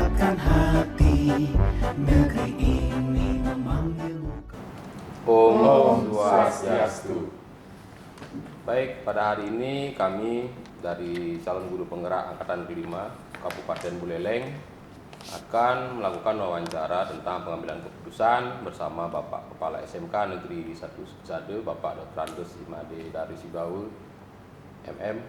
menggerakkan hati, negeri ini memanggilmu. Om Swastiastu. Baik, pada hari ini kami dari calon guru penggerak angkatan kelima Kabupaten Buleleng akan melakukan wawancara tentang pengambilan keputusan bersama Bapak Kepala SMK Negeri 1 Sukasade, Bapak Dr. Andes Imade dari Sibaul MM,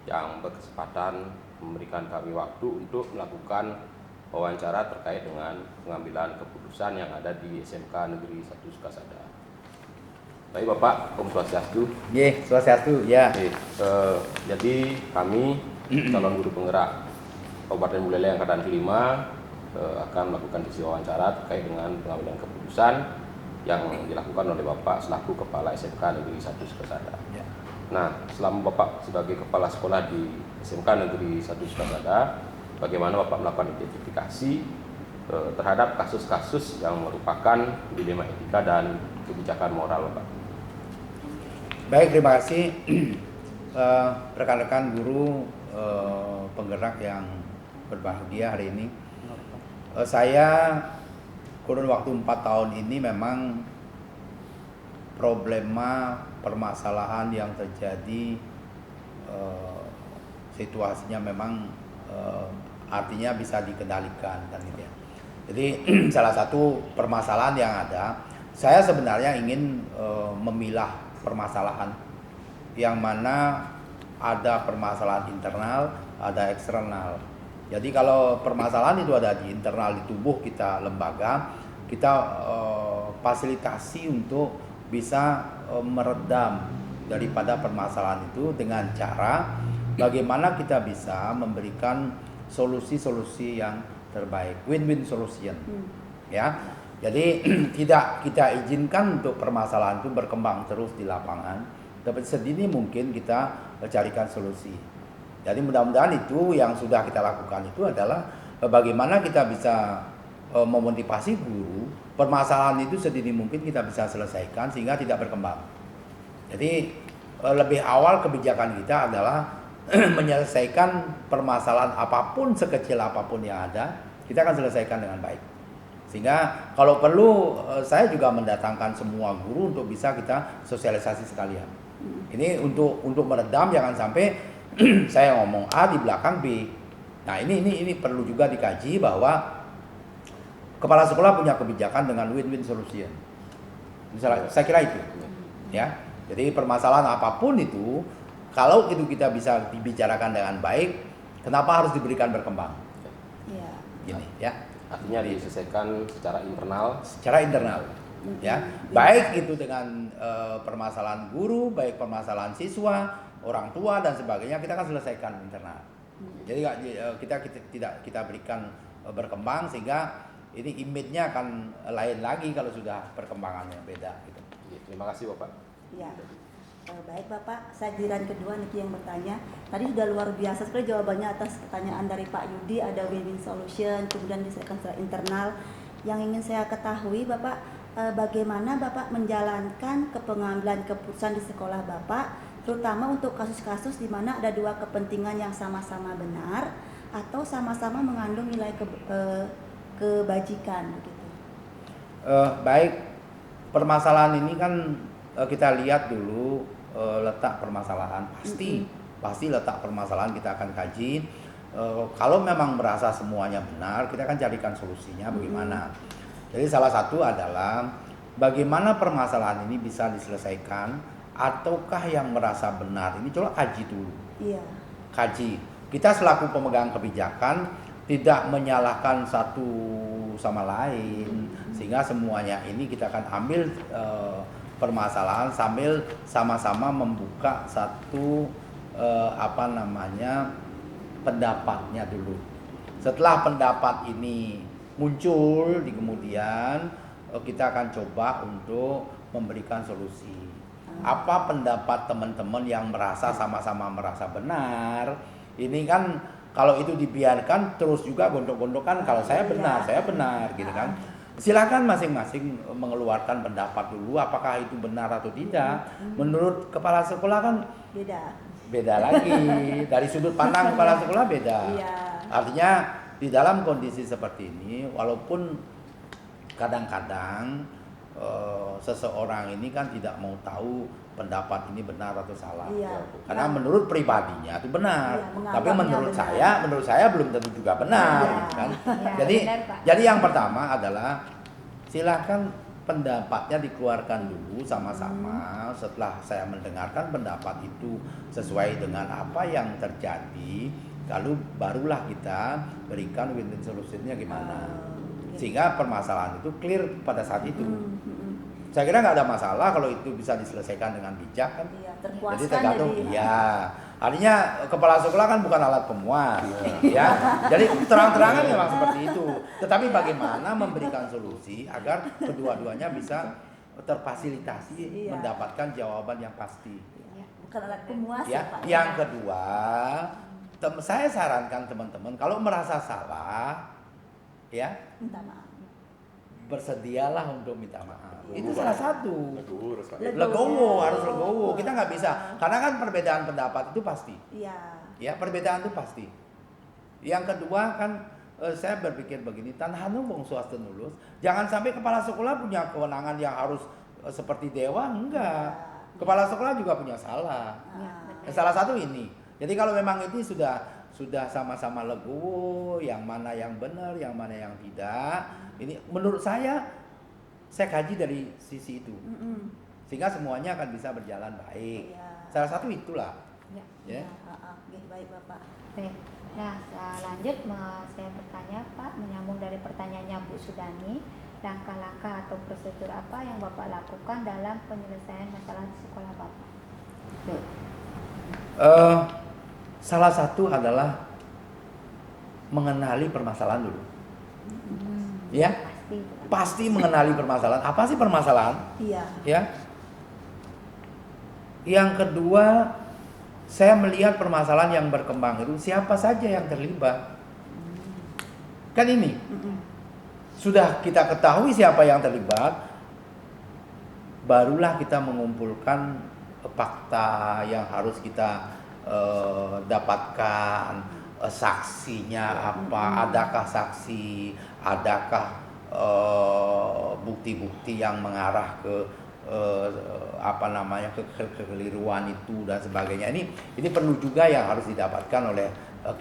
yang berkesempatan memberikan kami waktu untuk melakukan wawancara terkait dengan pengambilan keputusan yang ada di SMK Negeri 1 Sukasada. Baik Bapak, Om Swastiastu. Nggih, Swastiastu, ya. Jadi kami calon guru penggerak Kabupaten Buleleng angkatan kelima akan melakukan sesi wawancara terkait dengan pengambilan keputusan yang dilakukan oleh Bapak selaku Kepala SMK Negeri 1 Sukasada. Ya. Nah, selama Bapak sebagai Kepala Sekolah di SMK Negeri 1 Sukasada, bagaimana Bapak melakukan identifikasi terhadap kasus-kasus yang merupakan dilema etika dan kebijakan moral, Bapak? Baik, terima kasih rekan-rekan guru penggerak yang berbahagia hari ini. Saya kurun waktu 4 tahun ini memang problema permasalahan yang terjadi situasinya memang artinya bisa dikendalikan kan gitu ya. Jadi salah satu permasalahan yang ada, saya sebenarnya ingin memilah permasalahan yang mana ada permasalahan internal, ada eksternal. Jadi kalau permasalahan itu ada di internal di tubuh kita lembaga, kita fasilitasi untuk bisa meredam daripada permasalahan itu dengan cara bagaimana kita bisa memberikan solusi-solusi yang terbaik, win-win solution. Ya. Jadi tidak kita izinkan untuk permasalahan itu berkembang terus di lapangan, tapi sedini mungkin kita carikan solusi. Jadi mudah-mudahan itu yang sudah kita lakukan itu adalah bagaimana kita bisa memotivasi guru, permasalahan itu sedini mungkin kita bisa selesaikan sehingga tidak berkembang. Jadi lebih awal kebijakan kita adalah menyelesaikan permasalahan apapun, sekecil apapun yang ada, kita akan selesaikan dengan baik. Sehingga kalau perlu saya juga mendatangkan semua guru untuk bisa kita sosialisasi sekalian. Ini untuk meredam, jangan sampai saya ngomong A di belakang B. Nah ini perlu juga dikaji bahwa kepala sekolah punya kebijakan dengan win-win solution. Misalnya, saya kira itu, ya. Jadi permasalahan apapun itu, kalau itu kita bisa dibicarakan dengan baik, kenapa harus diberikan berkembang? Ya. Gini, ya. Artinya diselesaikan secara internal. Secara internal, ya. Baik itu dengan permasalahan guru, baik permasalahan siswa, orang tua dan sebagainya, kita akan selesaikan internal. Jadi kita tidak kita berikan berkembang sehingga ini image-nya akan lain lagi kalau sudah perkembangannya beda. Gitu. Terima kasih Bapak. Ya. Baik Bapak, saya giliran kedua Niki yang bertanya. Tadi sudah luar biasa sekali jawabannya atas pertanyaan dari Pak Yudi, ada win-win solution, kemudian diselesaikan secara internal. Yang ingin saya ketahui Bapak, bagaimana Bapak menjalankan kepengambilan keputusan di sekolah Bapak, terutama untuk kasus-kasus di mana ada dua kepentingan yang sama-sama benar atau sama-sama mengandung nilai kebajikan begitu. Baik, permasalahan ini kan kita lihat dulu letak permasalahan, pasti letak permasalahan kita akan kaji. Kalau memang merasa semuanya benar, kita akan carikan solusinya bagaimana. Jadi salah satu adalah bagaimana permasalahan ini bisa diselesaikan, ataukah yang merasa benar ini coba kaji dulu. Iya. Kaji. Kita selaku pemegang kebijakan tidak menyalahkan satu sama lain, sehingga semuanya ini kita akan ambil permasalahan sambil sama-sama membuka satu pendapatnya dulu. Setelah pendapat ini muncul di kemudian, kita akan coba untuk memberikan solusi. Apa pendapat teman-teman yang merasa sama-sama merasa benar? Ini kan kalau itu dibiarkan terus juga gondok-gondokan, kalau saya benar gitu kan. Silakan masing-masing mengeluarkan pendapat dulu apakah itu benar atau tidak. Menurut kepala sekolah kan beda lagi. Dari sudut pandang kepala sekolah beda. Iya. Artinya di dalam kondisi seperti ini, walaupun kadang-kadang seseorang ini kan tidak mau tahu pendapat ini benar atau salah. Iya. Karena menurut pribadinya itu benar, Iya, tapi menganggapnya menurut saya belum tentu juga benar, Iya. gitu kan. Iya, Jadi benar, Pak. jadi yang pertama adalah silakan pendapatnya dikeluarkan dulu sama-sama. Setelah saya mendengarkan pendapat itu sesuai dengan apa yang terjadi, lalu barulah kita berikan win-win solutionnya gimana. Sehingga permasalahan itu clear pada saat itu. Saya kira nggak ada masalah kalau itu bisa diselesaikan dengan bijak kan. Iya, terpuaskan Jadi tergantung, jadi. iya. Artinya kepala sekolah kan bukan alat pemuas, ya. Jadi terang-terangan memang seperti itu. Tetapi bagaimana memberikan solusi agar kedua-duanya bisa terfasilitasi Iya. mendapatkan jawaban yang pasti. Bukan alat pemuas Ya, Pak. yang kedua, saya sarankan teman-teman kalau merasa salah, ya Minta maaf. bersedialah untuk minta maaf. Iya. Itu salah satu. Legowo. Harus legowo. Kita nggak bisa, karena kan perbedaan pendapat itu pasti. Iya. Ya, perbedaan itu pasti. Yang kedua kan saya berpikir begini, tanah wong swasta nulus, jangan sampai kepala sekolah punya kewenangan yang harus seperti dewa, enggak. Kepala sekolah juga punya salah. Nah, Salah satu ini. Jadi kalau memang ini sudah sama-sama legowo, yang mana yang benar, yang mana yang tidak. Ini menurut saya kaji dari sisi itu. Sehingga semuanya akan bisa berjalan baik. Iya. Salah satu itulah. Ya. Ya. Oke, baik Bapak. Baik. Nah, lanjut saya bertanya Pak, menyambung dari pertanyaannya Bu Sudani, langkah-langkah atau prosedur apa yang Bapak lakukan dalam penyelesaian masalah di sekolah Bapak? Baik. Salah satu adalah mengenali permasalahan dulu. Ya, pasti mengenali permasalahan. Apa sih permasalahan? Iya. Ya. Yang kedua, saya melihat permasalahan yang berkembang itu siapa saja yang terlibat. Kan ini sudah kita ketahui siapa yang terlibat, barulah kita mengumpulkan fakta yang harus kita dapatkan, saksinya apa, adakah saksi, adakah bukti-bukti yang mengarah ke kekeliruan itu dan sebagainya. Ini perlu juga yang harus didapatkan oleh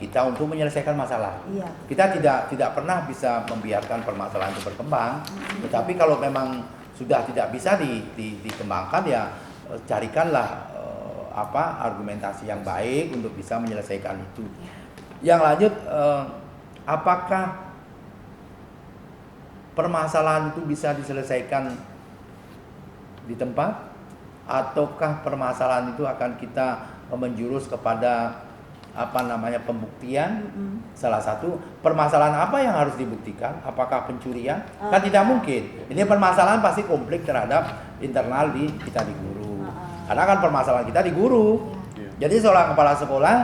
kita untuk menyelesaikan masalah. Iya. Kita tidak pernah bisa membiarkan permasalahan itu berkembang. Tetapi kalau memang sudah tidak bisa dikembangkan, ya carikanlah argumentasi yang baik untuk bisa menyelesaikan itu. Yang lanjut, apakah permasalahan itu bisa diselesaikan di tempat, ataukah permasalahan itu akan kita menjurus kepada pembuktian? Salah satu permasalahan apa yang harus dibuktikan? Apakah pencurian? Kan tidak mungkin. Ini permasalahan pasti konflik terhadap internal kita di guru. Karena kan permasalahan kita di guru. Jadi seorang kepala sekolah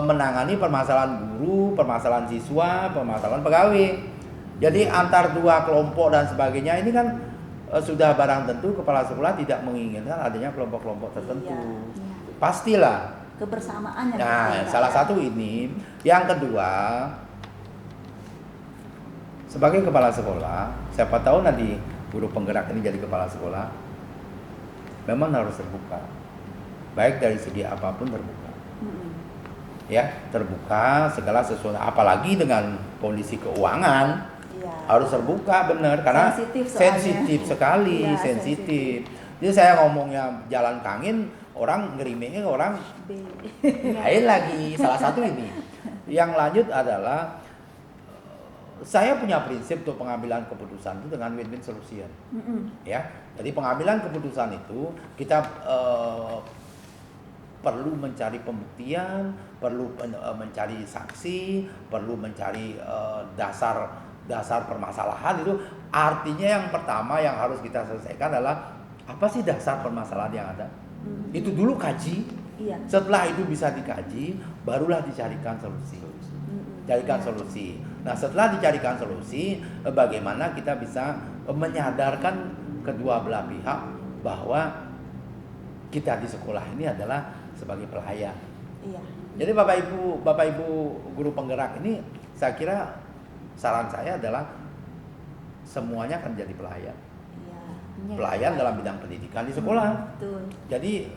menangani permasalahan guru, permasalahan siswa, permasalahan pegawai. Jadi antar dua kelompok dan sebagainya ini kan sudah barang tentu kepala sekolah tidak menginginkan adanya kelompok-kelompok tertentu. Iya. Pastilah. Kebersamaan yang Nah, penting, salah Pak. satu ini. Yang kedua, sebagai kepala sekolah, siapa tahu nanti guru penggerak ini jadi kepala sekolah, memang harus terbuka. Baik dari segi apapun terbuka. Ya, terbuka segala sesuatu, apalagi dengan kondisi keuangan. Iya. Harus terbuka, benar, karena Sensitif soalnya. sensitif sekali, Iya, sensitif. Jadi saya ngomongnya jalan kangin, orang ngerimeknya orang lain lagi. Salah satu ini. Yang lanjut adalah saya punya prinsip untuk pengambilan keputusan itu dengan win-win solution. Ya, jadi pengambilan keputusan itu kita perlu mencari pembuktian, perlu mencari saksi, perlu mencari dasar permasalahan itu. Artinya yang pertama yang harus kita selesaikan adalah apa sih dasar permasalahan yang ada. Itu dulu kaji. Iya. Setelah itu bisa dikaji, barulah dicarikan solusi. Carikan solusi. Nah, setelah dicarikan solusi, bagaimana kita bisa menyadarkan kedua belah pihak bahwa kita di sekolah ini adalah sebagai pelayan. Iya. Jadi Bapak Ibu guru penggerak ini saya kira saran saya adalah semuanya akan jadi pelayan. Iya. Iya. Pelayan dalam bidang pendidikan di sekolah. Betul. Jadi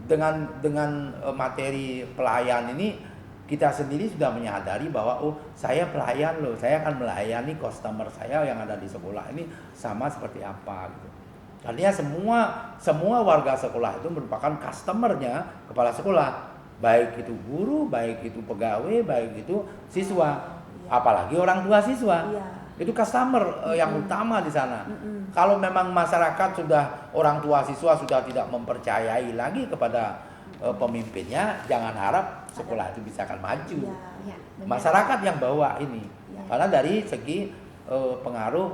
dengan materi pelayan ini kita sendiri sudah menyadari bahwa oh saya pelayan loh, saya akan melayani customer saya yang ada di sekolah ini sama seperti apa gitu. Artinya semua warga sekolah itu merupakan customernya kepala sekolah, baik itu guru, baik itu pegawai, baik itu siswa, apalagi orang tua siswa. Iya. Itu customer yang utama di sana. Kalau memang masyarakat sudah, orang tua siswa sudah tidak mempercayai lagi kepada pemimpinnya, jangan harap sekolah itu bisa akan maju. Iya. Ya, benar. Masyarakat yang bawa ini. Ya. Karena dari segi pengaruh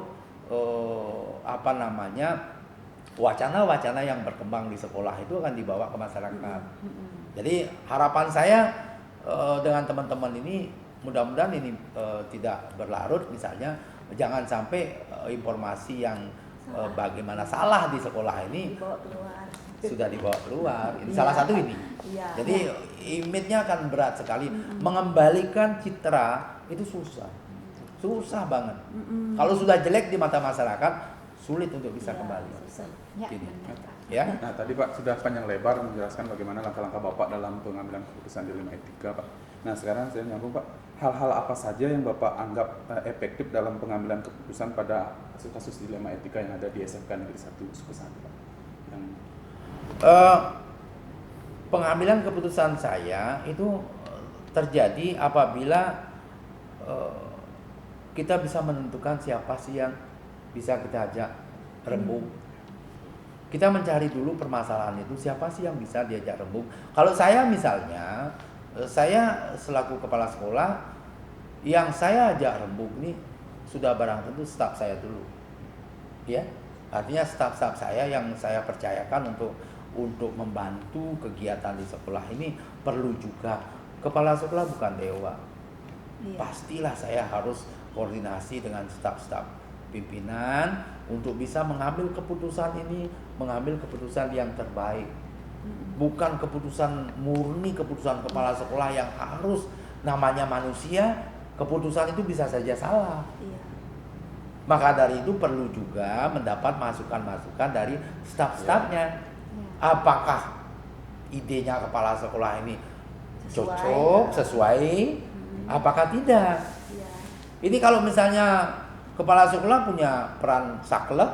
wacana-wacana yang berkembang di sekolah itu akan dibawa ke masyarakat. Jadi harapan saya dengan teman-teman ini mudah-mudahan ini tidak berlarut, misalnya jangan sampai informasi yang bagaimana salah di sekolah ini Dibawa keluar. sudah dibawa keluar. Ini Iya. salah satu ini. Iya. Jadi image-nya akan berat sekali. Mengembalikan citra itu susah banget. Kalau sudah jelek di mata masyarakat, sulit untuk bisa Iya, kembali. susah. Ya, Gini. benar, Pak. Ya. Nah, tadi Pak sudah panjang lebar menjelaskan bagaimana langkah-langkah Bapak dalam pengambilan keputusan di 5 etika, Pak. Nah, sekarang saya nyambung, Pak. Hal-hal apa saja yang Bapak anggap efektif dalam pengambilan keputusan pada kasus-kasus dilema etika yang ada di SMK Negeri 1 Sukesari, Pak? Yang Pengambilan keputusan saya itu terjadi apabila kita bisa menentukan siapa sih yang bisa kita ajak rembuk. Kita mencari dulu permasalahan itu, siapa sih yang bisa diajak rembuk. Kalau saya misalnya, saya selaku kepala sekolah, yang saya ajak rembuk ini sudah barang tentu staf saya dulu. Ya, artinya staf-staf saya yang saya percayakan untuk membantu kegiatan di sekolah ini perlu juga. Kepala sekolah bukan dewa. Iya. Pastilah saya harus koordinasi dengan staf-staf pimpinan untuk bisa mengambil keputusan ini, mengambil keputusan yang terbaik. Bukan keputusan murni, keputusan kepala sekolah yang harus, namanya manusia, keputusan itu bisa saja salah. Iya. Maka dari itu perlu juga mendapat masukan-masukan dari staf-stafnya. Apakah idenya kepala sekolah ini cocok, sesuai, apakah tidak? Iya. Ini kalau misalnya kepala sekolah punya peran saklek,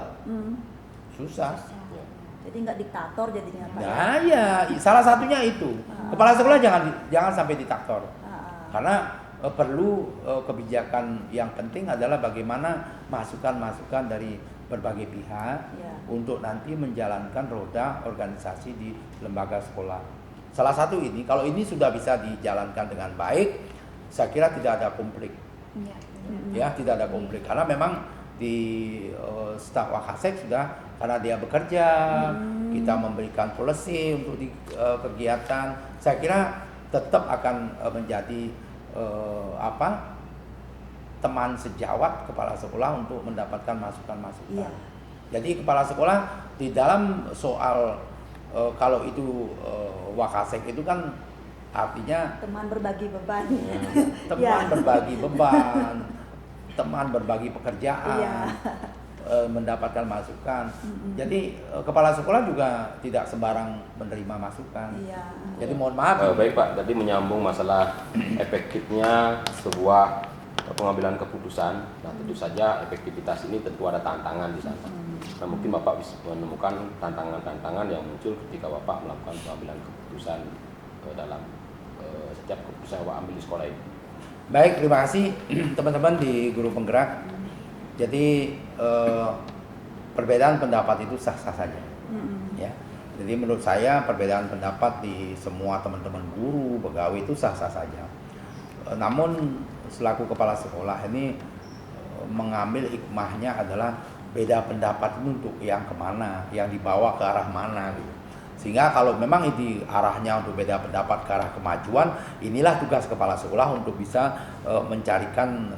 susah. Jadi nggak diktator jadinya Pak. Nah ya, salah satunya itu. Kepala sekolah jangan sampai diktator. Karena perlu kebijakan yang penting adalah bagaimana masukan-masukan dari berbagai pihak Ya. untuk nanti menjalankan roda organisasi di lembaga sekolah. Salah satu ini, kalau ini sudah bisa dijalankan dengan baik, saya kira tidak ada konflik. Ya, Ya, tidak ada konflik karena memang di staf Wakasek sudah, karena dia bekerja, kita memberikan policy untuk di kegiatan, saya kira tetap akan menjadi teman sejawat kepala sekolah untuk mendapatkan masukan-masukan. Iya. Jadi kepala sekolah di dalam soal kalau itu Wakasek itu kan artinya Teman berbagi beban. teman Iya. berbagi beban, teman berbagi pekerjaan, Iya. mendapatkan masukan. Jadi kepala sekolah juga tidak sembarang menerima masukan. Iya. Jadi mohon maaf. Baik Pak, tadi menyambung masalah efektifnya sebuah pengambilan keputusan. Nah tentu saja efektivitas ini tentu ada tantangan di sana. Nah mungkin Bapak bisa menemukan tantangan-tantangan yang muncul ketika Bapak melakukan pengambilan keputusan dalam setiap keputusan yang Bapak ambil di sekolah ini. Baik, terima kasih teman-teman di Guru Penggerak. Jadi perbedaan pendapat itu sah-sah saja. Ya. Jadi menurut saya perbedaan pendapat di semua teman-teman guru, pegawai itu sah-sah saja. Namun selaku kepala sekolah ini mengambil hikmahnya adalah beda pendapat itu untuk yang kemana, yang dibawa ke arah mana gitu. Sehingga kalau memang itu arahnya untuk beda pendapat ke arah kemajuan, inilah tugas kepala sekolah untuk bisa mencarikan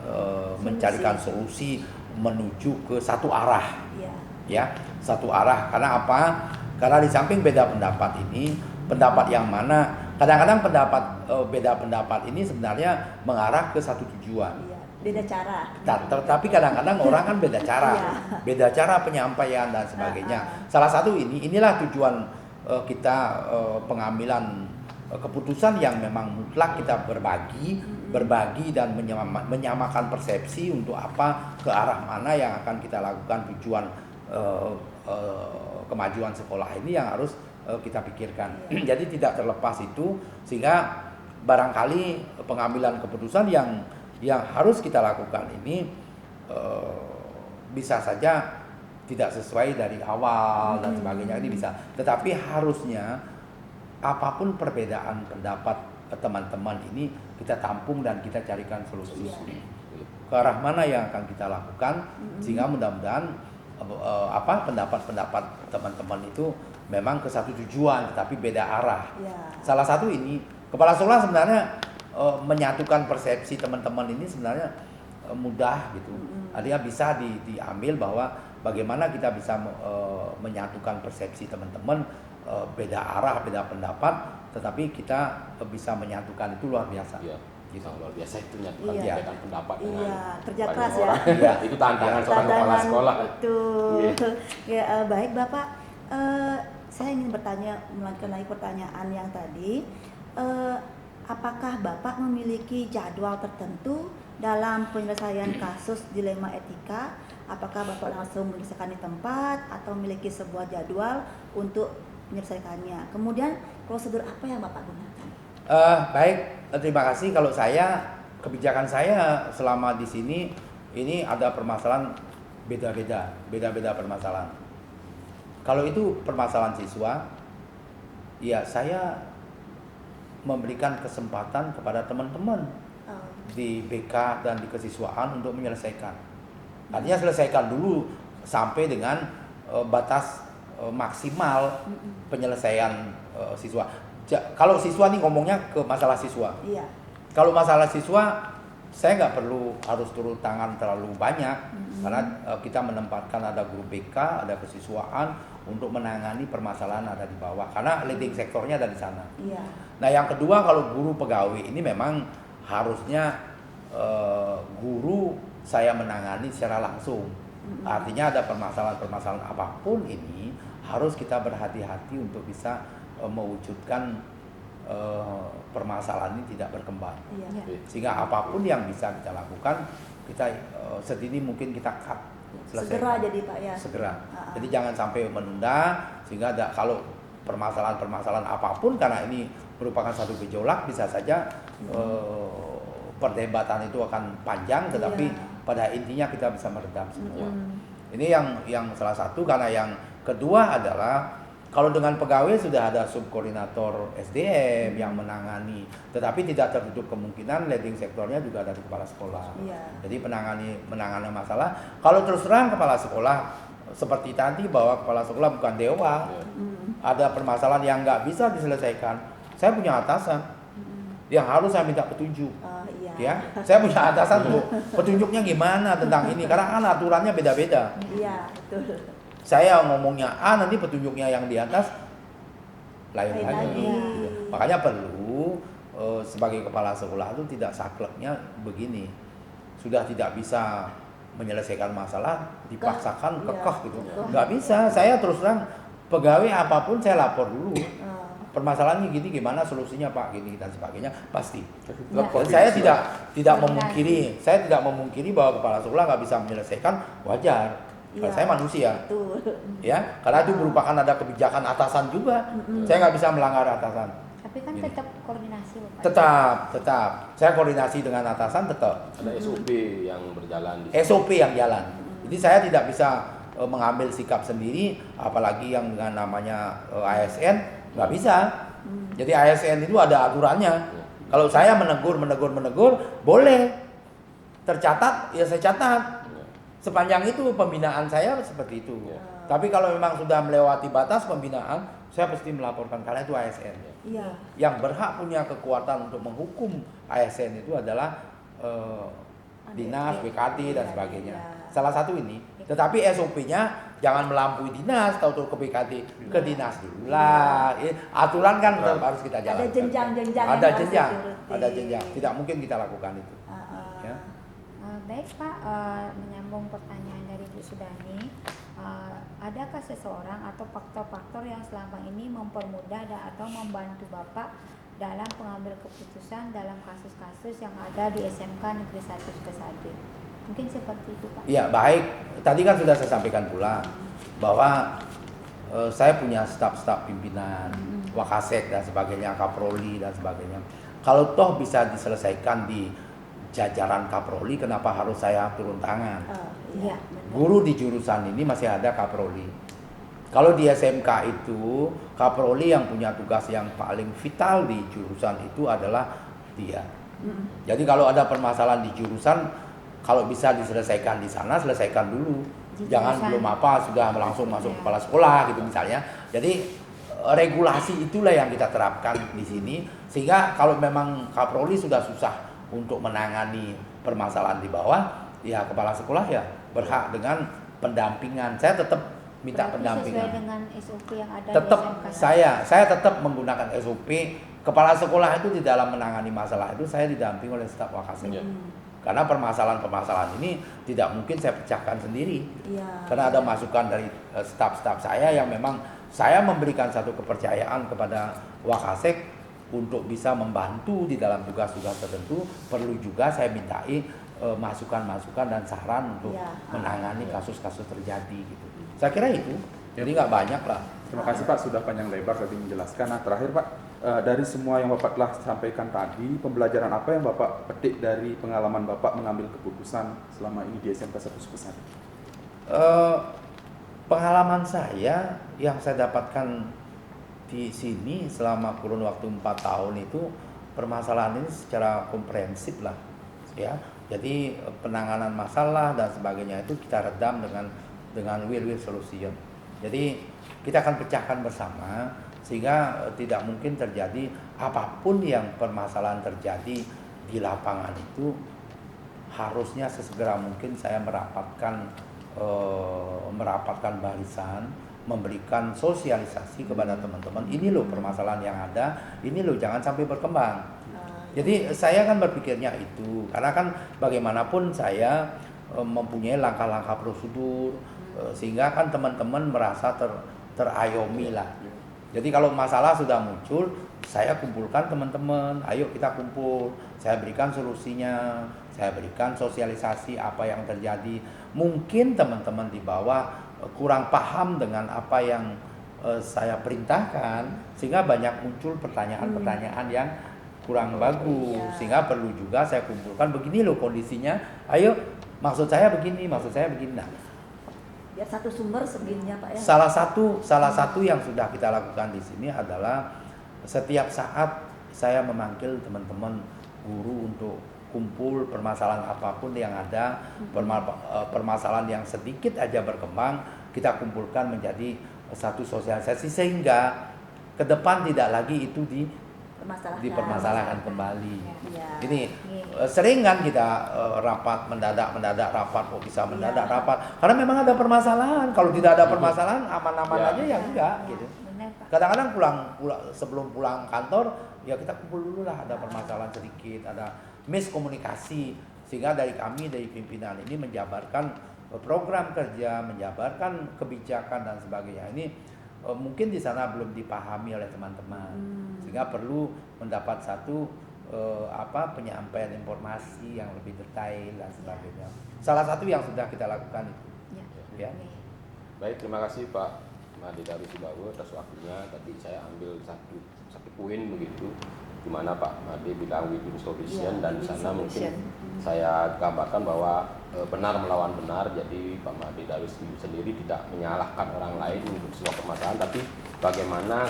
solusi menuju ke satu arah. Iya. Ya, satu arah. Karena apa? Karena di samping beda pendapat ini, pendapat yang mana? Kadang-kadang beda pendapat ini sebenarnya mengarah ke satu tujuan. Iya. beda cara. Tapi kadang-kadang orang kan beda cara, Iya. beda cara penyampaian dan sebagainya. Salah satu inilah tujuan kita pengambilan keputusan yang memang mutlak kita berbagi dan menyamakan persepsi untuk apa, ke arah mana yang akan kita lakukan, tujuan kemajuan sekolah ini yang harus kita pikirkan. Jadi tidak terlepas itu, sehingga barangkali pengambilan keputusan yang harus kita lakukan ini bisa saja tidak sesuai dari awal dan sebagainya, ini bisa. Tetapi harusnya apapun perbedaan pendapat teman-teman ini kita tampung dan kita carikan solusi. Ke arah mana yang akan kita lakukan, sehingga mudah-mudahan pendapat-pendapat teman-teman itu memang ke satu tujuan tetapi beda arah. Salah satu ini kepala sekolah sebenarnya menyatukan persepsi teman-teman ini sebenarnya mudah gitu. Artinya bisa diambil bahwa bagaimana kita bisa menyatukan persepsi teman-teman, beda arah, beda pendapat, tetapi kita bisa menyatukan, itu luar biasa. Iya. Gitu. Luar biasa itu menyatukan Iya. perbedaan pendapat dengan Kerja banyak keras orang. ya. Iya. Itu tantangan seorang kepala sekolah. Betul. Iya. Ya, baik Bapak. Saya ingin melanjutkan lagi pertanyaan yang tadi. Apakah Bapak memiliki jadwal tertentu dalam penyelesaian kasus dilema etika? Apakah Bapak langsung menyelesaikan di tempat atau memiliki sebuah jadwal untuk menyelesaikannya? Kemudian prosedur apa yang Bapak gunakan? Baik, terima kasih. Kalau kebijakan saya selama di sini, ini ada permasalahan beda-beda permasalahan. Kalau itu permasalahan siswa, ya saya memberikan kesempatan kepada teman-teman di BK dan di kesiswaan untuk menyelesaikan. Artinya selesaikan dulu sampai dengan batas maksimal penyelesaian siswa. Kalau siswa nih ngomongnya ke masalah siswa. Iya. Kalau masalah siswa, saya nggak perlu harus turun tangan terlalu banyak, karena kita menempatkan ada guru BK, ada kesiswaan untuk menangani permasalahan ada di bawah, karena leading sektornya ada di sana. Iya. Nah yang kedua, kalau guru pegawai ini memang harusnya guru saya menangani secara langsung. Artinya ada permasalahan apapun ini harus kita berhati-hati untuk bisa mewujudkan permasalahan ini tidak berkembang. Iya. Sehingga apapun yang bisa kita lakukan, kita sedini mungkin kita cut, selesaikan. Segera jadi Pak ya. Segera. Jadi jangan sampai menunda, sehingga kalau permasalahan apapun, karena ini merupakan satu gejolak, bisa saja perdebatan itu akan panjang, tetapi pada intinya kita bisa meredam semua. Ini yang salah satu. Karena yang kedua adalah kalau dengan pegawai sudah ada subkoordinator SDM yang menangani, tetapi tidak tertutup kemungkinan leading sektornya juga dari kepala sekolah. Jadi menangani masalah. Kalau terus terang kepala sekolah seperti tadi, bahwa kepala sekolah bukan dewa, ada permasalahan yang nggak bisa diselesaikan, saya punya atasan yang harus saya minta petunjuk. Ya, saya punya atasan tuh, petunjuknya gimana tentang ini, karena kan aturannya beda-beda. Iya, betul. Saya ngomongnya A, nanti petunjuknya yang di atas lain Lain lagi. lagi. Makanya perlu sebagai kepala sekolah itu tidak sakleknya begini, sudah tidak bisa menyelesaikan masalah dipaksakan kekeh gitu, nggak bisa. Saya terus terang, pegawai apapun saya lapor dulu, permasalahannya gini, gimana solusinya Pak, gini dan sebagainya, pasti. Ya. Dan saya tidak memungkiri bahwa kepala sekolah nggak bisa menyelesaikan, wajar. Karena saya manusia, Betul. ya, karena itu merupakan ada kebijakan atasan juga. Saya nggak bisa melanggar atasan. Tapi kan Gini. tetap koordinasi Bapak. Tetap. Saya koordinasi dengan atasan tetap. Ada SOP yang berjalan di SOP yang jalan. Jadi saya tidak bisa mengambil sikap sendiri, apalagi yang dengan namanya ASN, nggak bisa. Jadi ASN itu ada aturannya. Kalau saya menegur, boleh tercatat, ya saya catat. Sepanjang itu pembinaan saya seperti itu. Tapi kalau memang sudah melewati batas pembinaan, saya pasti melaporkan, karena itu ASN. Iya. Yang berhak punya kekuatan untuk menghukum ASN itu adalah dinas, BKT dan sebagainya. Salah satu ini. Tetapi SOP-nya jangan melampaui dinas, tahu-tahu ke BKT, ke dinas dulu lah. Aturan kan tetap harus kita jalankan. Ada jenjang-jenjang. Ada jenjang. Tidak mungkin kita lakukan itu. Ya. Baik Pak, menyambung pertanyaan dari Bu Sudani, adakah seseorang atau faktor-faktor yang selama ini mempermudah atau membantu Bapak dalam pengambil keputusan dalam kasus-kasus yang ada di SMK Negeri 1 Sukasade? Mungkin seperti itu Pak. Ya baik, tadi kan sudah saya sampaikan pula bahwa saya punya staf-staf pimpinan, Wakasek dan sebagainya, Kaproli dan sebagainya. Kalau toh bisa diselesaikan di jajaran Kaproli, kenapa harus saya turun tangan? Iya. Guru di jurusan ini masih ada Kaproli. Kalau di SMK itu, Kaproli yang punya tugas yang paling vital di jurusan itu adalah dia. Jadi kalau ada permasalahan di jurusan, kalau bisa diselesaikan di sana, selesaikan dulu. Jangan belum apa sudah langsung masuk kepala sekolah gitu misalnya. Jadi regulasi itulah yang kita terapkan di sini, sehingga kalau memang Kaproli sudah susah untuk menangani permasalahan di bawah, ya kepala sekolah ya berhak dengan pendampingan. Saya tetap minta Berarti pendampingan. sesuai dengan SOP yang ada Tetap di SMK. saya tetap menggunakan SOP. Kepala sekolah itu di dalam menangani masalah itu saya didampingi oleh staf Wakasek. Iya. Karena permasalahan-permasalahan ini tidak mungkin saya pecahkan sendiri. Iya. Karena ada masukan dari staf-staf saya yang memang saya memberikan satu kepercayaan kepada Wakasek untuk bisa membantu di dalam tugas-tugas tertentu. Perlu juga saya mintai masukan-masukan dan saran untuk Iya. menangani kasus-kasus terjadi gitu. Saya kira itu. Jadi nggak banyak lah. Terima kasih Pak, sudah panjang lebar tadi menjelaskan. Nah terakhir Pak, dari semua yang Bapak telah sampaikan tadi, pembelajaran apa yang Bapak petik dari pengalaman Bapak mengambil keputusan selama ini di SMK 1 Sukasade? Pengalaman saya yang saya dapatkan di sini selama kurun waktu 4 tahun itu, permasalahan ini secara komprehensif lah ya. Jadi penanganan masalah dan sebagainya itu kita redam dengan win-win solution. Jadi kita akan pecahkan bersama sehingga tidak mungkin terjadi apapun yang permasalahan terjadi di lapangan itu. Harusnya sesegera mungkin saya merapatkan barisan, memberikan sosialisasi kepada teman-teman. Ini loh permasalahan yang ada, ini loh jangan sampai berkembang. Jadi saya kan berpikirnya itu, karena kan bagaimanapun saya mempunyai langkah-langkah prosedur, sehingga kan teman-teman merasa terayomi lah. Jadi kalau masalah sudah muncul, saya kumpulkan teman-teman, ayo kita kumpul, saya berikan solusinya, saya berikan sosialisasi apa yang terjadi. Mungkin teman-teman di bawah kurang paham dengan apa yang saya perintahkan, sehingga banyak muncul pertanyaan-pertanyaan yang kurang bagus, sehingga perlu juga saya kumpulkan, begini loh kondisinya, ayo maksud saya begini. Nah, Biar satu sumber segininya Pak ya. salah satu yang sudah kita lakukan di sini adalah setiap saat saya memanggil teman-teman guru untuk kumpul permasalahan apapun yang ada, permasalahan yang sedikit aja berkembang, kita kumpulkan menjadi satu sosialisasi sehingga ke depan tidak lagi itu dipermasalahkan kembali. Ya. Ini sering kan kita rapat mendadak rapat, kok bisa mendadak rapat karena memang ada permasalahan. Kalau tidak ada permasalahan aman-aman aja ya enggak gitu. Benar Pak. Kadang-kadang sebelum pulang kantor ya kita kumpul dulu lah, ada permasalahan sedikit, ada miskomunikasi, sehingga dari pimpinan ini menjabarkan program kerja, menjabarkan kebijakan dan sebagainya. Ini mungkin di sana belum dipahami oleh teman-teman, sehingga perlu mendapat satu penyampaian informasi yang lebih detail dan sebagainya. Salah satu yang sudah kita lakukan itu. Ya. Baik, terima kasih Pak Made Darus Sibawa atas waktunya. Tadi saya ambil satu poin begitu, di mana Pak Made bilang win-win solution, dan di sana mungkin saya gambarkan bahwa benar melawan benar. Jadi Pak Made Darus sendiri tidak menyalahkan orang lain untuk sebuah permasalahan, tapi bagaimana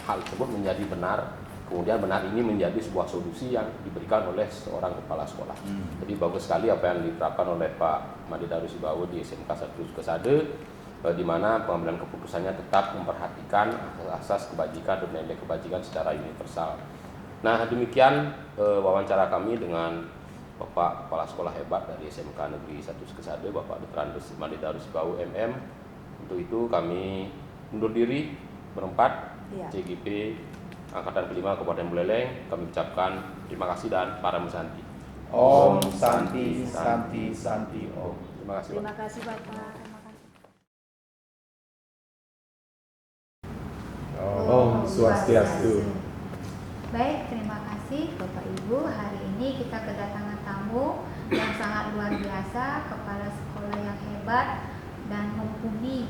hal tersebut menjadi benar, kemudian benar ini menjadi sebuah solusi yang diberikan oleh seorang kepala sekolah. Jadi bagus sekali apa yang diterapkan oleh Pak Made Darus Sibawa di SMK 1 Sukasade, di mana pengambilan keputusannya tetap memperhatikan asas kebajikan dan nilai kebajikan secara universal. Nah, demikian wawancara kami dengan Bapak Kepala Sekolah Hebat dari SMK Negeri 1 Sukasade, Bapak Dr. Andes Made Darus Sibawa MM. Untuk itu kami undur diri berempat, CGP Angkatan Kelima Kabupaten Buleleng. Kami ucapkan terima kasih dan para musanti. Om Santi Santi Santi Om. Terima kasih, Pak. Terima kasih Bapak. Terima kasih. Om Swastiastu. Baik, terima kasih Bapak Ibu. Hari ini kita kedatangan tamu yang sangat luar biasa, kepala sekolah yang hebat dan mumpuni,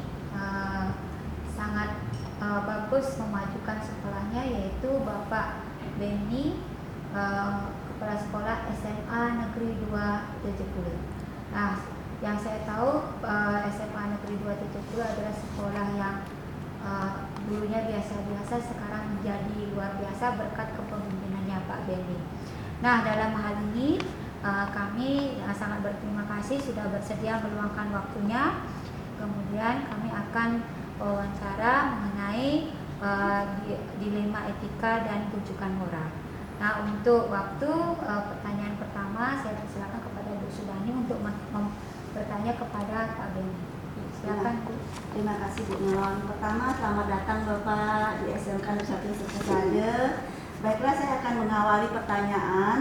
sangat bagus memajukan sekolahnya, yaitu Bapak Beni, kepala sekolah SMA Negeri 270. Nah, yang saya tahu SMA Negeri 270 adalah sekolah yang dulunya biasa-biasa, sekarang menjadi luar biasa berkat kepemimpinannya Pak Beni. Nah, dalam hal ini kami sangat berterima kasih sudah bersedia meluangkan waktunya. Kemudian kami akan wawancara mengenai dilema etika dan rujukan moral. Nah, untuk waktu pertanyaan pertama saya persilakan kepada Bu Sudani untuk bertanya kepada Pak Beni. Silakan Bu. Terima kasih Bu Nelon. Pertama, selamat datang Bapak di SMK Nusantara Seksade. Baiklah, saya akan mengawali pertanyaan.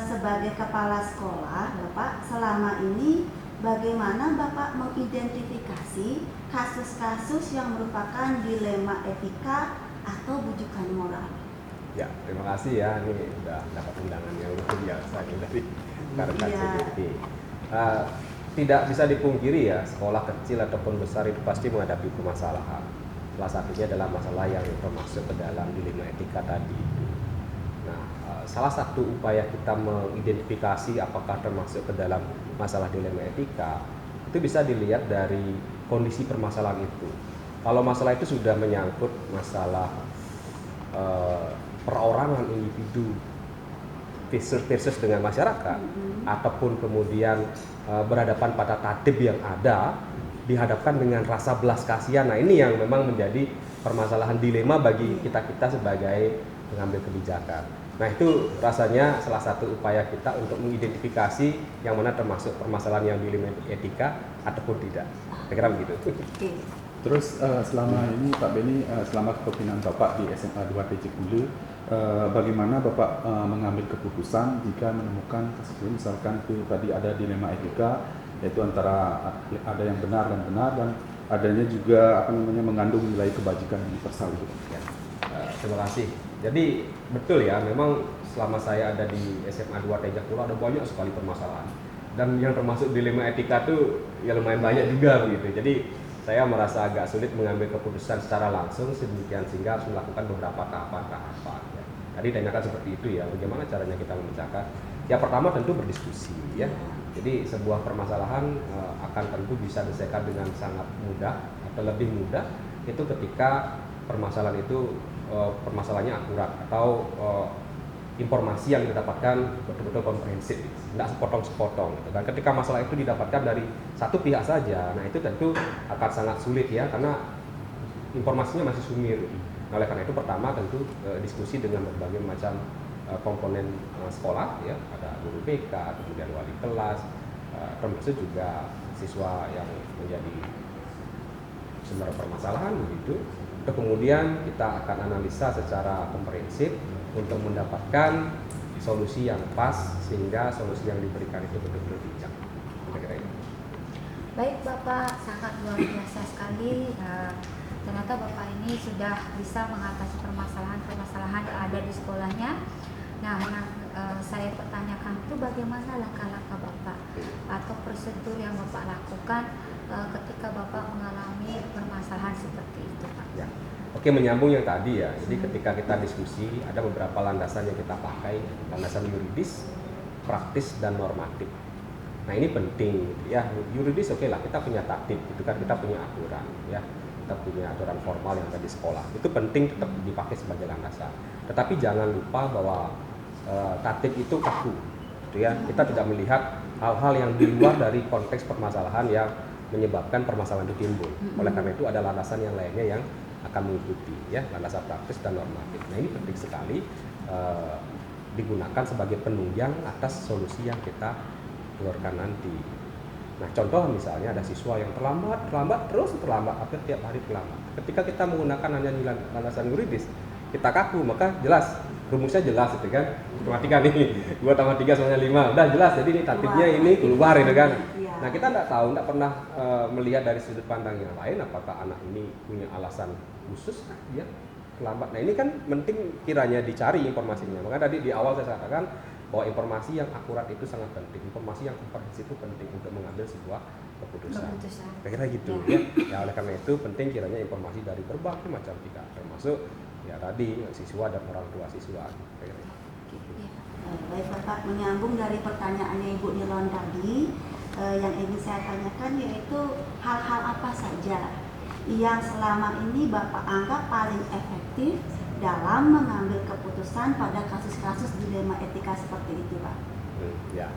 Sebagai kepala sekolah, Bapak selama ini bagaimana Bapak mengidentifikasi kasus-kasus yang merupakan dilema etika atau bujukan moral? Ya, terima kasih ya. Ini sudah dapat undangan yang luar biasa ini dari rekan CGP. Tidak bisa dipungkiri ya, sekolah kecil ataupun besar itu pasti menghadapi permasalahan. Salah satunya adalah masalah yang termasuk ke dalam dilema etika tadi. Nah, salah satu upaya kita mengidentifikasi apakah termasuk ke dalam masalah dilema etika itu bisa dilihat dari kondisi permasalahan itu. Kalau masalah itu sudah menyangkut masalah perorangan individu versus dengan masyarakat, ataupun kemudian berhadapan pada tatib yang ada, dihadapkan dengan rasa belas kasihan. Nah, ini yang memang menjadi permasalahan dilema bagi kita-kita sebagai pengambil kebijakan. Nah, itu rasanya salah satu upaya kita untuk mengidentifikasi yang mana termasuk permasalahan yang dilema etika ataupun tidak. Kira-kira begitu. Oke. Terus selama ini Pak Beni, selama kepemimpinan Bapak di SMA 2 TJ Hulu, bagaimana Bapak mengambil keputusan jika menemukan kasus ini, misalkan itu tadi ada dilema etika, yaitu antara ada yang benar dan adanya juga mengandung nilai kebajikan universal itu. Ya, terima kasih. Jadi betul ya, memang selama saya ada di SMA 2 TJ Hulu ada banyak sekali permasalahan, dan yang termasuk dilema etika tuh ya lumayan banyak juga begitu. Jadi saya merasa agak sulit mengambil keputusan secara langsung sedemikian sehingga harus melakukan beberapa tahapan-tahapan. Ya. Tadi tanyakan seperti itu ya, bagaimana caranya kita memecahkan? Ya, pertama tentu berdiskusi ya. Jadi sebuah permasalahan akan tentu bisa diselesaikan dengan sangat mudah atau lebih mudah itu ketika permasalahan itu permasalahannya akurat atau informasi yang didapatkan betul-betul komprehensif, tidak sepotong-sepotong gitu. Dan ketika masalah itu didapatkan dari satu pihak saja, nah itu tentu akan sangat sulit ya, karena informasinya masih sumir. Nah, oleh karena itu pertama tentu diskusi dengan berbagai macam komponen sekolah ya, ada guru BK, kemudian wali kelas, termasuk juga siswa yang menjadi sumber permasalahan begitu. Kemudian kita akan analisa secara komprehensif untuk mendapatkan solusi yang pas sehingga solusi yang diberikan itu betul-betul bijak. Kira-kira itu. Baik Bapak, sangat luar biasa sekali. Ternyata Bapak ini sudah bisa mengatasi permasalahan-permasalahan yang ada di sekolahnya. Nah, yang saya pertanyakan itu bagaimana langkah-langkah Bapak atau prosedur yang Bapak lakukan ketika Bapak mengalami permasalahan seperti itu, Pak? Ya. Oke, menyambung yang tadi ya. Jadi ketika kita diskusi ada beberapa landasan yang kita pakai, landasan yuridis, praktis dan normatif. Nah, ini penting ya. Yuridis oke lah, kita punya tatib, itu kan kita punya aturan ya. Kita punya aturan formal yang ada di sekolah. Itu penting tetap dipakai sebagai landasan. Tetapi jangan lupa bahwa tatib itu kaku. Gitu ya. Kita tidak melihat hal-hal yang di luar dari konteks permasalahan yang menyebabkan permasalahan itu timbul. Oleh karena itu ada landasan yang lainnya yang akan mengikuti ya, landasan praktis dan normatif. Nah, ini penting sekali digunakan sebagai penunjang atas solusi yang kita keluarkan nanti. Nah, contoh misalnya ada siswa yang terlambat, hampir tiap hari terlambat. Ketika kita menggunakan hanya landasan yuridis, kita kaku, maka jelas rumusnya jelas gitu kan, matematika nih 2 tambah 3 sama 5, udah jelas, jadi ini tatibnya ini keluar gitu kan. Iya. Nah kita nggak tahu, nggak pernah melihat dari sudut pandang yang lain apakah anak ini punya alasan khusus dia terlambat. Nah ini kan penting kiranya dicari informasinya, makanya tadi di awal saya katakan bahwa informasi yang akurat itu sangat penting, informasi yang komprehensif itu penting untuk mengambil sebuah keputusan. Kira-kira gitu ya. Ya oleh karena itu penting kiranya informasi dari berbagai macam pihak, termasuk ya tadi siswa dan orang tua siswa. Kira-kira. Baik Bapak, menyambung dari pertanyaannya Ibu Nilon tadi, yang ingin saya tanyakan yaitu hal-hal apa saja yang selama ini Bapak anggap paling efektif dalam mengambil keputusan pada kasus-kasus dilema etika seperti itu, Pak? Ya.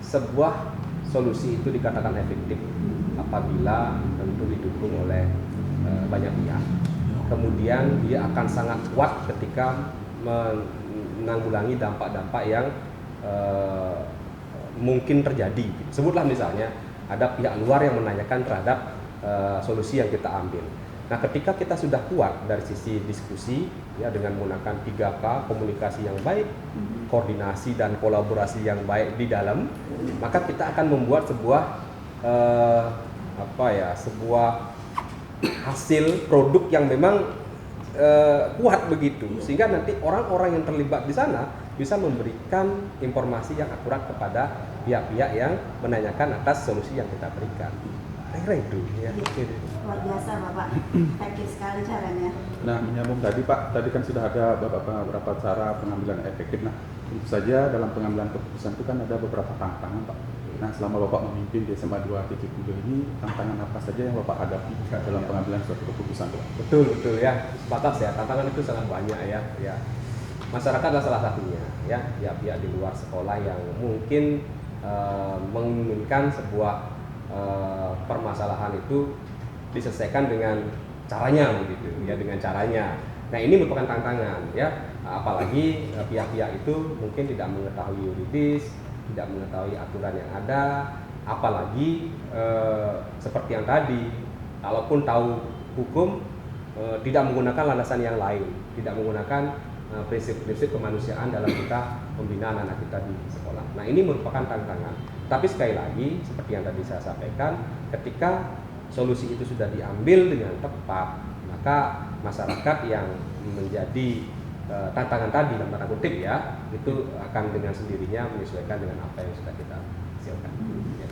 Sebuah solusi itu dikatakan efektif apabila tentu didukung oleh banyak pihak. Kemudian dia akan sangat kuat ketika menanggulangi dampak-dampak yang mungkin terjadi. Sebutlah misalnya ada pihak luar yang menanyakan terhadap solusi yang kita ambil. Nah, ketika kita sudah kuat dari sisi diskusi ya dengan menggunakan 3K, komunikasi yang baik, koordinasi dan kolaborasi yang baik di dalam, maka kita akan membuat sebuah sebuah hasil produk yang memang kuat begitu, sehingga nanti orang-orang yang terlibat di sana bisa memberikan informasi yang akurat kepada pihak-pihak yang menanyakan atas solusi yang kita berikan. Kira itu ya. Luar biasa Bapak, efektif sekali caranya. Nah, menyambung tadi Pak, tadi kan sudah ada beberapa cara pengambilan efektif. Nah, tentu saja dalam pengambilan keputusan itu kan ada beberapa tantangan Pak. Nah, selama Bapak memimpin di SMA 2.0 ini, tantangan apa saja yang Bapak hadapi dalam pengambilan suatu keputusan Pak? Betul ya, sepakat ya, tantangan itu sangat banyak ya. Masyarakat adalah salah satunya ya, pihak di luar sekolah yang mungkin menginginkan sebuah permasalahan itu diselesaikan dengan caranya begitu ya, dengan caranya. Nah ini merupakan tantangan ya, apalagi pihak-pihak itu mungkin tidak mengetahui yuridis, tidak mengetahui aturan yang ada, apalagi seperti yang tadi, kalaupun tahu hukum tidak menggunakan landasan yang lain, tidak menggunakan prinsip-prinsip kemanusiaan dalam kita membina anak-anak kita di sekolah. Nah ini merupakan tantangan. Tapi sekali lagi, seperti yang tadi saya sampaikan, ketika solusi itu sudah diambil dengan tepat, maka masyarakat yang menjadi tantangan tadi dalam tanda kutip ya, itu akan dengan sendirinya menyesuaikan dengan apa yang sudah kita siapkan. Ya.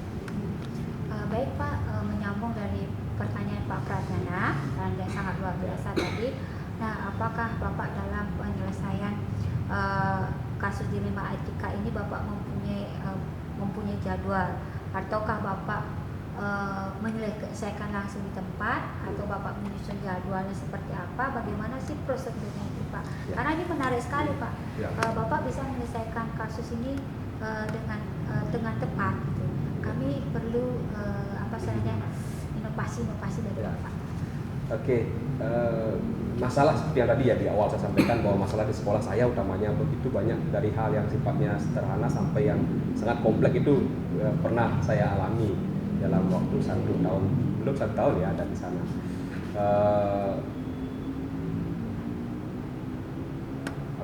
Baik Pak, menyambung dari pertanyaan Pak Pradana dan yang sangat luar biasa tadi. Nah, apakah Bapak dalam penyelesaian kasus dilema etika ini Bapak mempunyai jadwal, ataukah Bapak menyelesaikan langsung di tempat, atau Bapak menyusun jadwalnya seperti apa? Bagaimana sih prosedurnya itu Pak? Ya. Karena ini menarik sekali Pak. Ya. Bapak bisa menyelesaikan kasus ini dengan tepat. Gitu. Kami perlu inovasi dari Ya. Bapak. Oke, masalah seperti yang tadi ya di awal saya sampaikan bahwa masalah di sekolah saya utamanya begitu banyak, dari hal yang sifatnya sederhana sampai yang sangat kompleks itu pernah saya alami dalam waktu 1 tahun, belum 1 tahun ya ada di sana.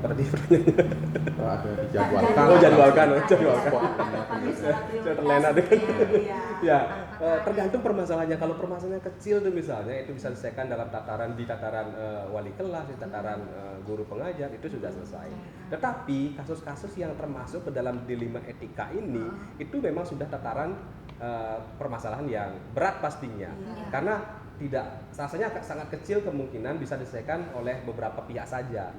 Apa tadi pertanyaannya? Ada dijadwalkan. Oh, jadwalkan. Saya terlena dengan. Iya. Ya, tergantung permasalahannya. Kalau permasalahannya kecil tuh misalnya itu bisa diselesaikan dalam tataran wali kelas, di tataran guru pengajar, itu sudah selesai. Tetapi kasus-kasus yang termasuk ke dalam dilema etika ini itu memang sudah tataran permasalahan yang berat pastinya. Karena rasanya sangat kecil kemungkinan bisa diselesaikan oleh beberapa pihak saja.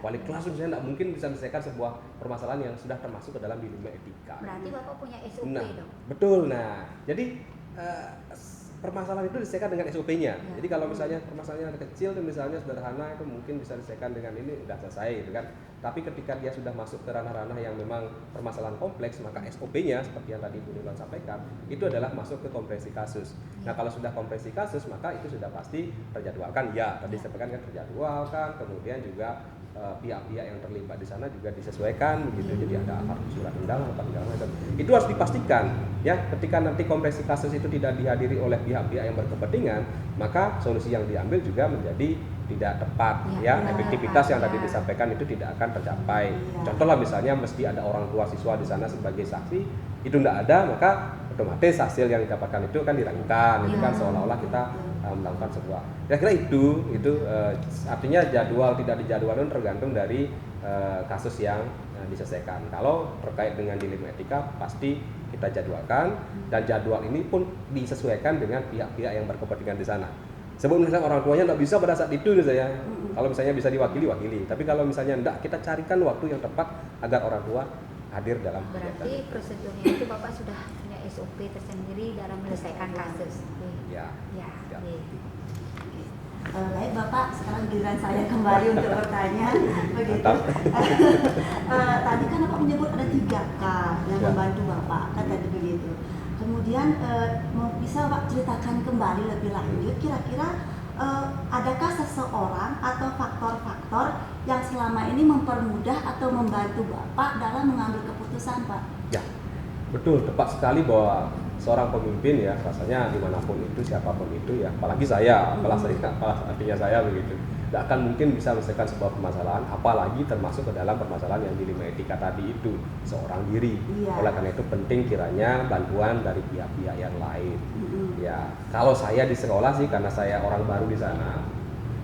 Wali kelas misalnya tidak mungkin bisa menyelesaikan sebuah permasalahan yang sudah termasuk ke dalam dilema etika. Berarti Bapak punya SOP dong? Betul. Nah, jadi permasalahan itu diselesaikan dengan SOP-nya. Jadi kalau misalnya permasalahannya kecil, misalnya sederhana, itu mungkin bisa diselesaikan dengan ini, udah selesai gitu kan. Tapi ketika dia sudah masuk ke ranah-ranah yang memang permasalahan kompleks, maka SOP-nya seperti yang tadi Bu Nilon sampaikan, itu adalah masuk ke kompresi kasus. Nah, kalau sudah kompresi kasus, maka itu sudah pasti terjadwalkan. Ya, tadi saya sampaikan kan terjadwalkan, kemudian juga pihak-pihak yang terlibat di sana juga disesuaikan begitu. Jadi ada surat undangan apa segala macam. Itu harus dipastikan ya, ketika nanti kompresi kasus itu tidak dihadiri oleh pihak-pihak yang berkepentingan, maka solusi yang diambil juga menjadi tidak tepat Ya, ya, benar, efektivitas yang Pak. tadi Ya. disampaikan itu tidak akan tercapai. Iya. Contoh lah misalnya mesti ada orang tua siswa di sana sebagai saksi, itu tidak ada, maka otomatis hasil yang didapatkan itu kan diragukan, itu kan Ya. seolah-olah kita melakukan sebuah. Kira-kira itu artinya jadwal tidak dijadwalkan tergantung dari kasus yang diselesaikan. Kalau terkait dengan dilema etika pasti kita jadwalkan, dan jadwal ini pun disesuaikan dengan pihak-pihak yang berkepentingan di sana. Sebab misalnya orang tuanya tidak bisa pada saat itu saya. Kalau misalnya bisa diwakili. Tapi kalau misalnya tidak, kita carikan waktu yang tepat agar orang tua hadir dalam kegiatan. Berarti prosedurnya itu Bapak sudah punya SOP tersendiri dalam menyelesaikan kasus. Oke. Ya. Ya. Ya. Oke. Baik Bapak, sekarang giliran saya kembali untuk bertanya. Begitu. Tadi kan Bapak menyebut ada 3K yang Ya. membantu Bapak, kan tadi begitu. Kemudian bisa Bapak ceritakan kembali lebih lanjut, kira-kira adakah seseorang atau faktor-faktor yang selama ini mempermudah atau membantu Bapak dalam mengambil keputusan, Pak? Ya, betul, tepat sekali bahwa seorang pemimpin ya rasanya dimanapun itu, siapapun itu ya, apalagi saya, artinya saya begitu, tidak akan mungkin bisa menyelesaikan sebuah permasalahan, apalagi termasuk ke dalam permasalahan yang dilema etika tadi itu seorang diri. Iya. Oleh karena itu penting kiranya bantuan dari pihak-pihak yang lain. Ya, kalau saya di sekolah sih karena saya orang baru di sana,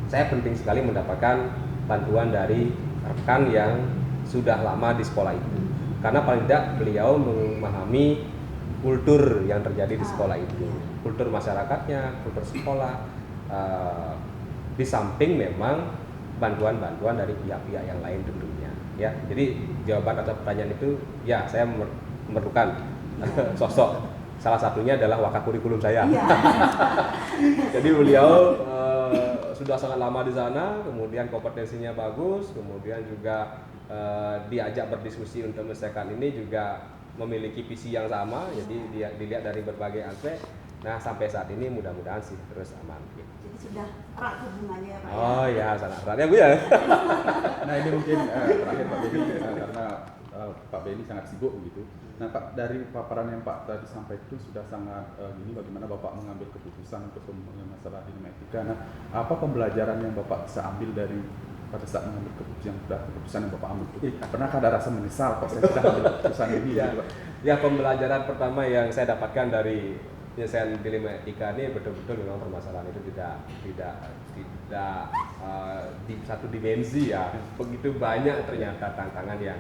saya penting sekali mendapatkan bantuan dari rekan yang sudah lama di sekolah itu. Karena paling tidak beliau memahami kultur yang terjadi di sekolah itu, kultur masyarakatnya, kultur sekolah, di samping memang bantuan-bantuan dari pihak-pihak yang lain tentunya. Ya, jadi jawaban atas pertanyaan itu, ya saya memerlukan sosok. Salah satunya adalah wakakurikulum saya. Iya. Jadi beliau sudah sangat lama di sana, kemudian kompetensinya bagus, kemudian juga diajak berdiskusi untuk menyelesaikan ini juga memiliki visi yang sama, jadi dilihat dari berbagai aspek. Nah sampai saat ini mudah-mudahan sih terus aman. Jadi sudah erat hubungannya ya, Pak? Oh ya, sangat erat ya Bu ya. Nah ini mungkin terakhir Pak Beni, karena Pak Beni sangat sibuk begitu. Nah Pak, dari paparan yang Pak tadi sampaikan itu sudah sangat gini bagaimana Bapak mengambil keputusan untuk masalah dilema etika. Nah apa pembelajaran yang Bapak bisa ambil dari pada saat mengambil keputusan yang Bapak ambil itu? Pernahkah ada rasa menyesal kok saya tidak ambil keputusan ini? Ya, gitu, Pak? ya, pembelajaran pertama yang saya dapatkan dari penyelesaian dilema etika ini betul-betul memang permasalahan itu tidak di satu dimensi ya. Begitu banyak ternyata tantangan yang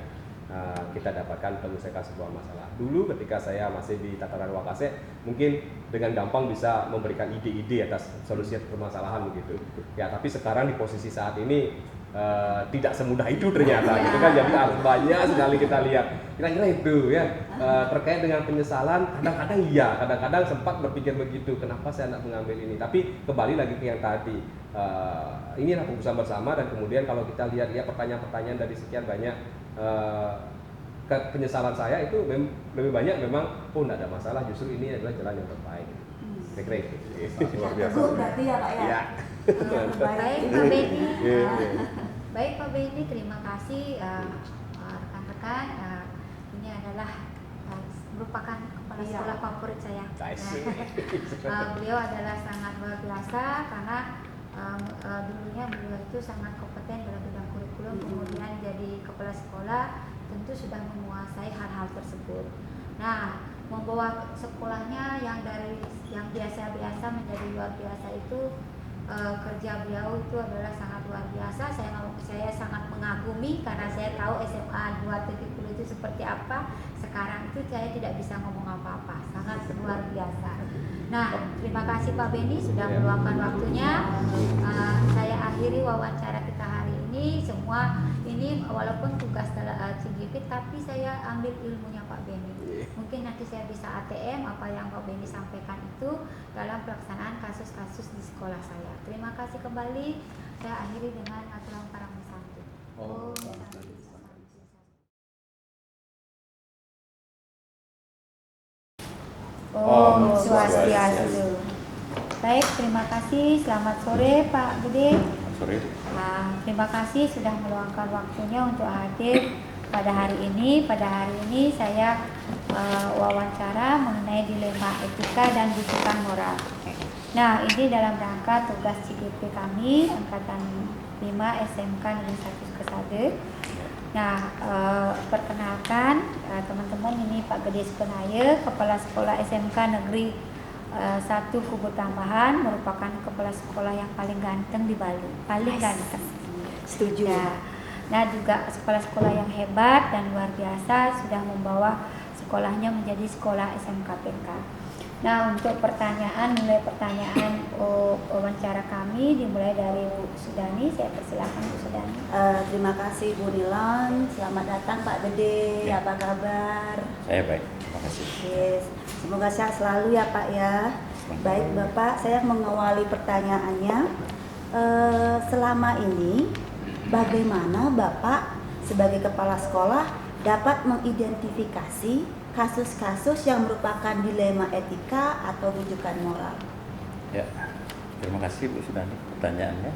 kita dapatkan untuk menyelesaikan sebuah masalah. Dulu ketika saya masih di tataran Wakasek, mungkin dengan gampang bisa memberikan ide-ide atas solusi permasalahan begitu. Ya, tapi sekarang di posisi saat ini tidak semudah itu ternyata, gitu kan. Jadi harus banyak sekali kita lihat. Kira-kira itu ya, terkait dengan penyesalan, kadang-kadang sempat berpikir begitu, kenapa saya tidak mengambil ini. Tapi kembali lagi ke yang tadi, inilah keputusan bersama, dan kemudian kalau kita lihat pertanyaan-pertanyaan dari sekian banyak penyesalan saya itu lebih banyak memang tidak ada masalah, justru ini adalah jalan yang terbaik. Kira-kira itu. Luar biasa. Teguh berarti ya, Pak ya? Ya. Baik Pak Beni, Iya. baik Pak Beni, terima kasih rekan-rekan. Ini adalah merupakan kepala sekolah favorit saya. Beliau adalah sangat luar biasa karena dulunya beliau itu sangat kompeten dalam bidang kurikulum, kemudian jadi kepala sekolah tentu sudah menguasai hal-hal tersebut. Nah, membawa sekolahnya yang dari yang biasa-biasa menjadi luar biasa itu, kerja beliau itu adalah sangat luar biasa. Saya sangat mengagumi karena saya tahu SMA 2.0 itu seperti apa. Sekarang itu saya tidak bisa ngomong apa-apa, sangat luar biasa. Nah, terima kasih Pak Beni sudah meluangkan waktunya. Saya akhiri wawancara kita hari ini. Semua ini walaupun tugas CGP, tapi saya ambil ilmunya Pak Beni. Mungkin nanti saya bisa ATM apa yang Pak Beni sampaikan itu dalam pelaksanaan kasus-kasus di sekolah saya. Terima kasih kembali. Saya akhiri dengan aturan parang santun. Oh, Om Swastiastu. Baik, terima kasih. Selamat sore Pak Budi. Sore. Terima kasih sudah meluangkan waktunya untuk hadir pada hari ini. Pada hari ini saya wawancara mengenai dilema etika dan bisikan moral. Nah, ini dalam rangka tugas CGP kami Angkatan 5 SMK Negeri 1 Kesade. Nah, perkenalkan teman-teman, ini Pak Gede Sukenaya, Kepala Sekolah SMK Negeri 1 Kubu Tambahan, merupakan kepala sekolah yang paling ganteng di Bali, paling ganteng. Setuju. Ya. Nah, juga sekolah-sekolah yang hebat dan luar biasa sudah membawa sekolahnya menjadi sekolah SMKPK. Nah, untuk mulai pertanyaan wawancara kami dimulai dari Bu Sudani. Saya persilakan Bu Sudani. Terima kasih Bu Nilon, selamat datang Pak Gede, apa kabar? Saya baik, terima kasih. Yes. Semoga sehat selalu ya Pak ya. Baik Bapak, saya mengawali pertanyaannya. Selama ini bagaimana Bapak sebagai kepala sekolah dapat mengidentifikasi kasus-kasus yang merupakan dilema etika atau rujukan moral? Ya, terima kasih Bu Sudani pertanyaannya.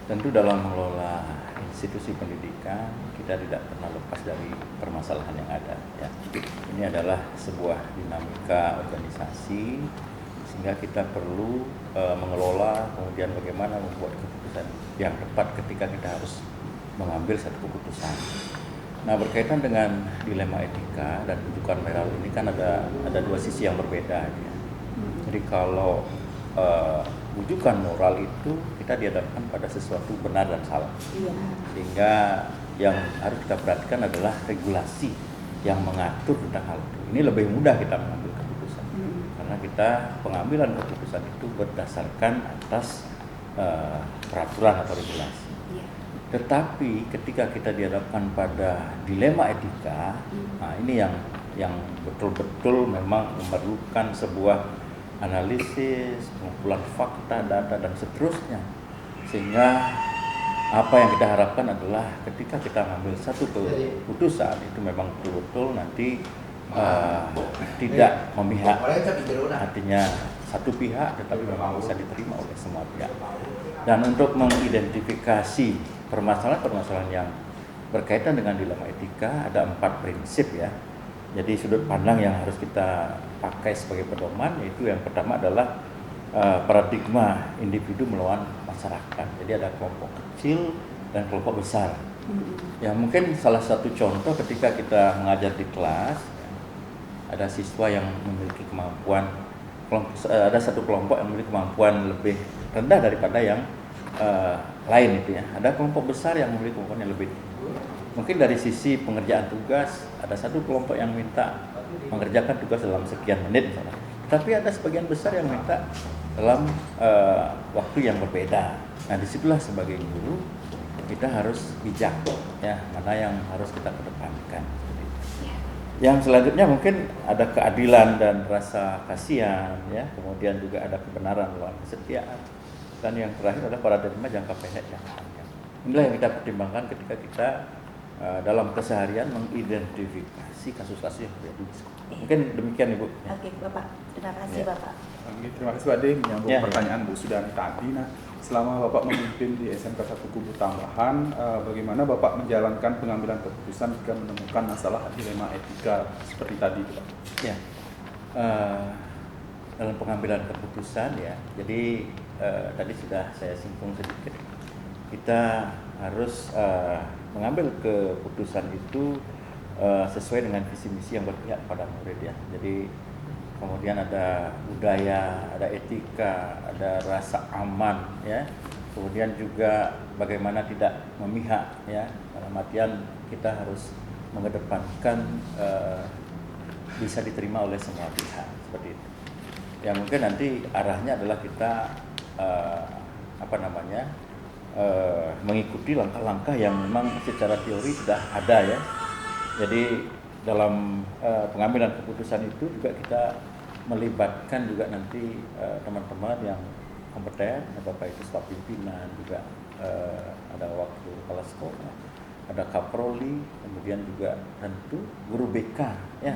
Tentu dalam mengelola institusi pendidikan kita tidak pernah lepas dari permasalahan yang ada. Ya. Ini adalah sebuah dinamika organisasi sehingga kita perlu mengelola, kemudian bagaimana membuat keputusan yang tepat ketika kita harus mengambil satu keputusan. Nah, berkaitan dengan dilema etika dan rujukan moral ini kan ada dua sisi yang berbeda. Ya. Jadi kalau rujukan moral itu kita dihadapkan pada sesuatu benar dan salah. Iya. Sehingga yang harus kita perhatikan adalah regulasi yang mengatur tentang hal itu. Ini lebih mudah kita mengambil keputusan. Karena kita pengambilan keputusan itu berdasarkan atas peraturan atau regulasi. Tetapi ketika kita dihadapkan pada dilema etika, nah ini yang betul-betul memang memerlukan sebuah analisis, pengumpulan fakta, data dan seterusnya. Sehingga apa yang kita harapkan adalah ketika kita mengambil satu keputusan itu memang betul-betul nanti tidak memihak, artinya satu pihak, tetapi memang bisa diterima oleh semua pihak. Dan untuk mengidentifikasi permasalahan-permasalahan yang berkaitan dengan dilema etika ada 4 prinsip ya. Jadi sudut pandang yang harus kita pakai sebagai pedoman yaitu yang pertama adalah paradigma individu melawan masyarakat. Jadi ada kelompok kecil dan kelompok besar. Ya mungkin salah satu contoh ketika kita mengajar di kelas ada siswa yang memiliki kemampuan ada satu kelompok yang memiliki kemampuan lebih rendah daripada yang lain itu ya. Ada kelompok besar yang memiliki kemampuan yang lebih tinggi. Mungkin dari sisi pengerjaan tugas ada satu kelompok yang minta mengerjakan tugas dalam sekian menit misalnya. Tapi ada sebagian besar yang minta dalam waktu yang berbeda. Nah disitulah sebagai guru kita harus bijak ya mana yang harus kita kedepankan. Yang selanjutnya mungkin ada keadilan dan rasa kasihan ya, kemudian juga ada kebenaran melawan kesetiaan, dan yang terakhir adalah paradigma jangka pendek jangka panjang. Inilah yang kita pertimbangkan ketika kita dalam keseharian mengidentifikasi kasus-kasus yang terjadi di sekolah. Mungkin demikian Ibu. Oke Bapak, terima kasih Ya. Bapak. Terima kasih Pak De menyambung Ya, pertanyaan Bu Sudani tadi. Nah, selama Bapak memimpin di SMK 1 Kubu Tambahan, bagaimana Bapak menjalankan pengambilan keputusan jika menemukan masalah dilema etika seperti tadi, Pak? Ya, dalam pengambilan keputusan ya, jadi tadi sudah saya singgung sedikit. Kita harus mengambil keputusan itu sesuai dengan visi misi yang berpihak pada murid ya. Jadi kemudian ada budaya, ada etika, ada rasa aman ya. Kemudian juga bagaimana tidak memihak ya. Dalam artian kita harus mengedepankan bisa diterima oleh semua pihak seperti itu. Ya mungkin nanti arahnya adalah kita mengikuti langkah-langkah yang memang secara teori sudah ada ya. Jadi dalam pengambilan keputusan itu juga kita melibatkan juga nanti teman-teman yang kompeten, Bapak itu staf pimpinan juga ada waktu kepala sekolah, ada kaproli, kemudian juga tentu guru BK ya.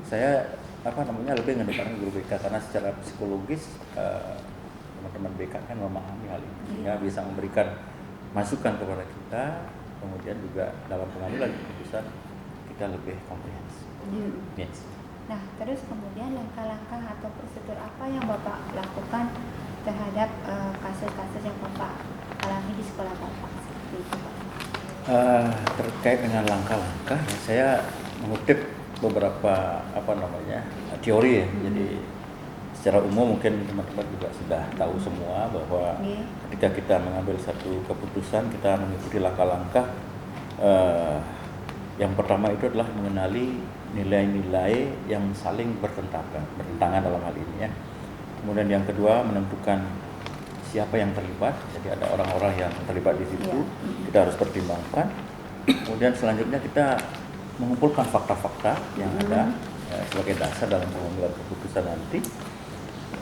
Saya lebih mengedepankan guru BK karena secara psikologis teman-teman BK kan memahami hal ini sehingga bisa memberikan masukan kepada kita, kemudian juga dalam pengambilan keputusan kita lebih komprehensif. Yes. Nah, terus kemudian langkah-langkah atau prosedur apa yang Bapak lakukan terhadap kasus-kasus yang Bapak alami di sekolah Bapak? Seperti itu, Pak. Terkait dengan langkah-langkah, saya mengutip beberapa teori ya. Jadi secara umum mungkin teman-teman juga sudah tahu semua bahwa ketika kita mengambil satu keputusan, kita mengikuti langkah-langkah. Yang pertama itu adalah mengenali nilai-nilai yang saling bertentangan dalam hal ini ya. Kemudian yang kedua menentukan siapa yang terlibat, jadi ada orang-orang yang terlibat di situ, kita harus pertimbangkan. Kemudian selanjutnya kita mengumpulkan fakta-fakta yang ada sebagai dasar dalam pengambilan keputusan nanti.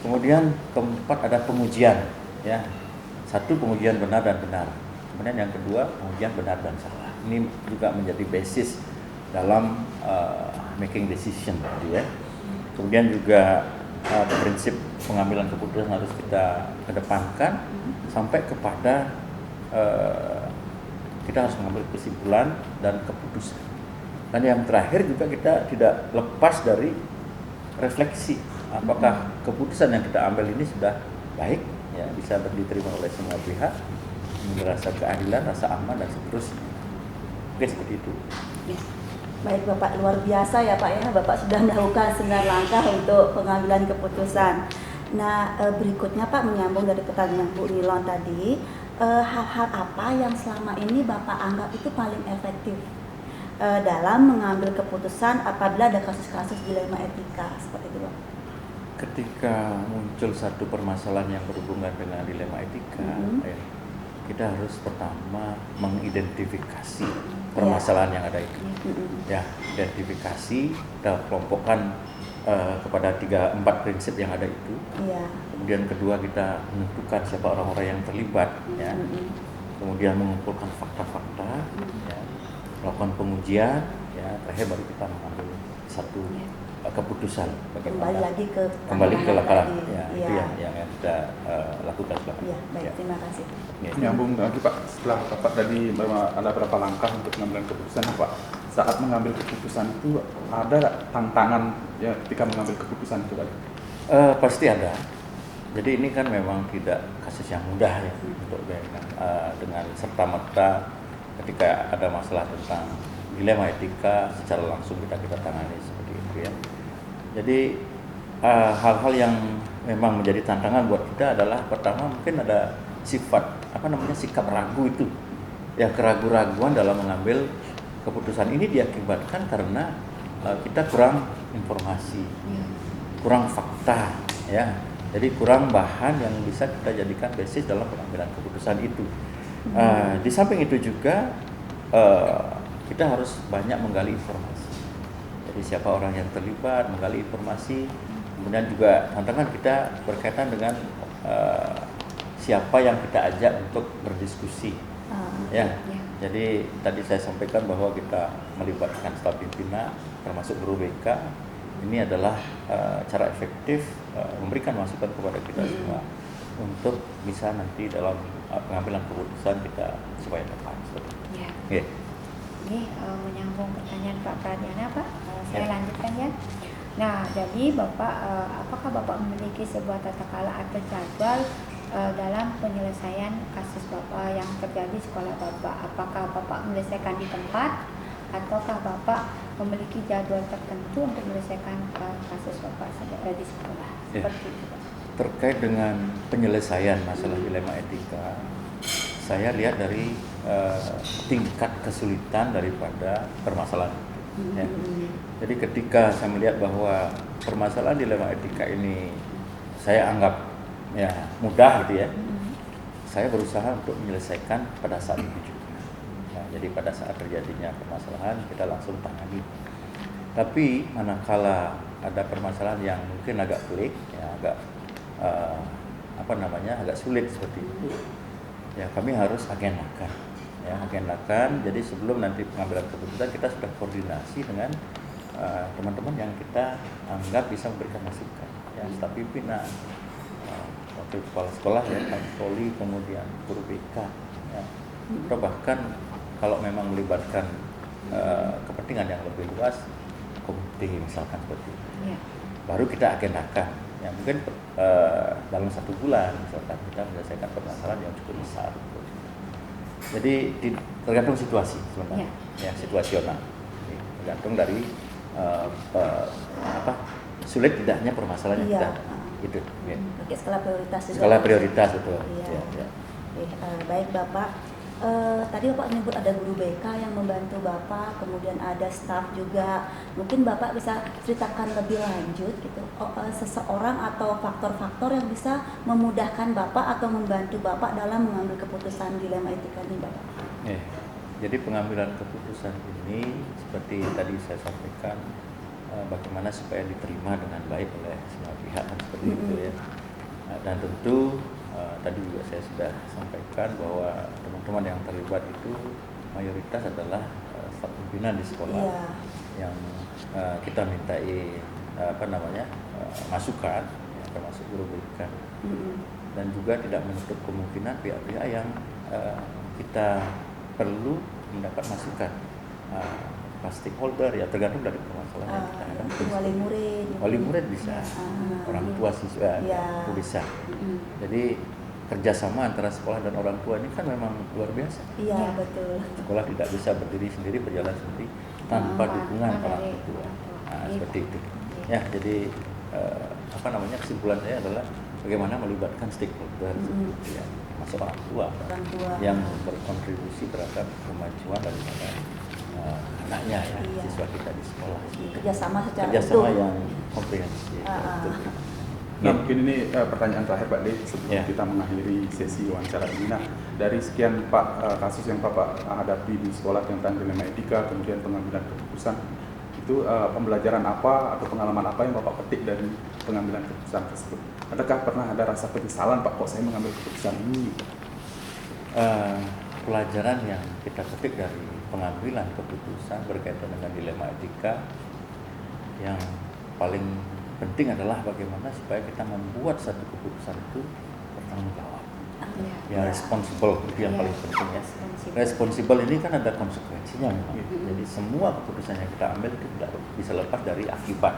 Kemudian keempat ada pengujian, ya. Satu, pengujian benar dan benar. Kemudian yang kedua, pengujian benar dan salah. Ini juga menjadi basis dalam making decision, gitu ya. Kemudian juga prinsip pengambilan keputusan harus kita kedepankan sampai kepada kita harus mengambil kesimpulan dan keputusan. Dan yang terakhir juga kita tidak lepas dari refleksi apakah keputusan yang kita ambil ini sudah baik, ya, bisa diterima oleh semua pihak, merasa keadilan, rasa aman dan seterusnya. Oke, seperti itu. Baik Bapak, luar biasa ya Pak ya, Bapak sudah melakukan 9 langkah untuk pengambilan keputusan. Nah berikutnya Pak, menyambung dari pertanyaan Bu Nilon tadi, hal-hal apa yang selama ini Bapak anggap itu paling efektif dalam mengambil keputusan apabila ada kasus-kasus dilema etika seperti itu Pak? Ketika muncul satu permasalahan yang berhubungan dengan dilema etika, kita harus pertama mengidentifikasi permasalahan yang ada itu. Ya, identifikasi, kita kelompokkan kepada 3-4 prinsip yang ada itu. Kemudian kedua, kita menentukan siapa orang-orang yang terlibat, ya. Kemudian mengumpulkan fakta-fakta, ya. Melakukan pengujian, ya. Terakhir baru kita mengambil satu keputusan bagaimana kembali ke langkah ya, itu yang kita lakukan sekarang. Baik, terima kasih. Nyambung lagi Pak, setelah Bapak tadi ada berapa langkah untuk mengambil keputusan Pak, saat mengambil keputusan itu ada tantangan ya ketika mengambil keputusan itu Pak? Pasti ada. Jadi ini kan memang tidak kasus yang mudah ya untuk dengan serta-merta ketika ada masalah tentang dilema etika secara langsung kita tangani seperti itu ya. Jadi hal-hal yang memang menjadi tantangan buat kita adalah pertama mungkin ada sikap ragu itu, ya, keraguan-raguan dalam mengambil keputusan. Ini diakibatkan karena kita kurang informasi, kurang fakta, ya. Jadi kurang bahan yang bisa kita jadikan basis dalam pengambilan keputusan itu. Di samping itu juga kita harus banyak menggali informasi. Jadi siapa orang yang terlibat, menggali informasi. Kemudian juga tantangan kita berkaitan dengan siapa yang kita ajak untuk berdiskusi. Jadi tadi saya sampaikan bahwa kita melibatkan staf pimpinan, termasuk guru BK. Ini adalah cara efektif memberikan masukan kepada kita semua untuk bisa nanti dalam pengambilan keputusan kita supaya tepat. Ini menyambung pertanyaan Pak Pradiana Pak, saya lanjutkan ya. Nah, jadi Bapak, apakah Bapak memiliki sebuah tata cara atau jadwal dalam penyelesaian kasus Bapak yang terjadi di sekolah Bapak? Apakah Bapak menyelesaikan di tempat ataukah Bapak memiliki jadwal tertentu untuk menyelesaikan kasus Bapak di sekolah? Seperti itu Pak. Terkait dengan penyelesaian masalah dilema etika, saya lihat dari tingkat kesulitan daripada permasalahan. Ya. Jadi ketika saya melihat bahwa permasalahan dilema etika ini saya anggap ya mudah gitu ya, saya berusaha untuk menyelesaikan pada saat itu juga. Ya, jadi pada saat terjadinya permasalahan kita langsung tangani. Tapi manakala ada permasalahan yang mungkin agak pelik, ya, agak agak sulit seperti itu, ya kami harus agendakan. Ya, agendakan. Jadi sebelum nanti pengambilan keputusan kita sudah koordinasi dengan teman-teman yang kita anggap bisa memberikan masukan, ya, staf pimpinan, wakil kepala sekolah, ya, poli, kemudian guru BK, ya. Atau bahkan kalau memang melibatkan kepentingan yang lebih luas, komite misalkan seperti itu. Ya. Baru kita agendakan. Ya mungkin dalam 1 bulan misalkan kita menyelesaikan permasalahan yang cukup besar. Jadi tergantung situasi sebenarnya, ya situasional. Jadi, tergantung dari sulit tidaknya permasalahan yang kita itu. Ya. Pakai skala prioritas juga. Skala prioritas betul. Iya. Ya, ya. Oke, baik Bapak. Tadi Bapak menyebut ada guru BK yang membantu Bapak, kemudian ada staf juga. Mungkin Bapak bisa ceritakan lebih lanjut gitu, seseorang atau faktor-faktor yang bisa memudahkan Bapak atau membantu Bapak dalam mengambil keputusan dilema etika ini, Bapak. Jadi pengambilan keputusan ini seperti tadi saya sampaikan, bagaimana supaya diterima dengan baik oleh semua pihak kan seperti itu ya. Dan tentu tadi juga saya sudah sampaikan bahwa teman-teman yang terlibat itu mayoritas adalah staf pimpinan di sekolah yang kita mintai masukan, ya, termasuk guru BK. Dan juga tidak menutup kemungkinan pihak-pihak yang kita perlu mendapat masukan, stakeholder ya, tergantung dari permasalahan yang kita hadapi. Wali murid bisa, orang tua siswa itu bisa. Jadi kerjasama antara sekolah dan orang tua ini kan memang luar biasa. Iya, betul. Sekolah tidak bisa berdiri sendiri, berjalan sendiri tanpa dukungan orang tua. Seperti itu. Ya, jadi kesimpulan saya adalah bagaimana melibatkan stakeholder, ya, termasuk orang tua yang berkontribusi terhadap kemajuan daripada anaknya ya, siswa kita di sekolah. Kerjasama yang komprehensif. Nah, mungkin ini pertanyaan terakhir Pak D sebelum kita mengakhiri sesi wawancara ini. Nah, dari sekian kasus yang Bapak hadapi di sekolah tentang dilema etika, kemudian pengambilan keputusan, itu pembelajaran apa atau pengalaman apa yang Bapak petik dari pengambilan keputusan tersebut? Adakah pernah ada rasa penyesalan, Pak, kok saya mengambil keputusan ini? Pelajaran yang kita petik dari pengambilan keputusan berkaitan dengan dilema etika yang paling penting adalah bagaimana supaya kita membuat satu keputusan itu bertanggung jawab. Responsible itu yang paling penting ya. Responsible ini kan ada konsekuensinya memang. Jadi semua keputusan yang kita ambil itu tidak bisa lepas dari akibat.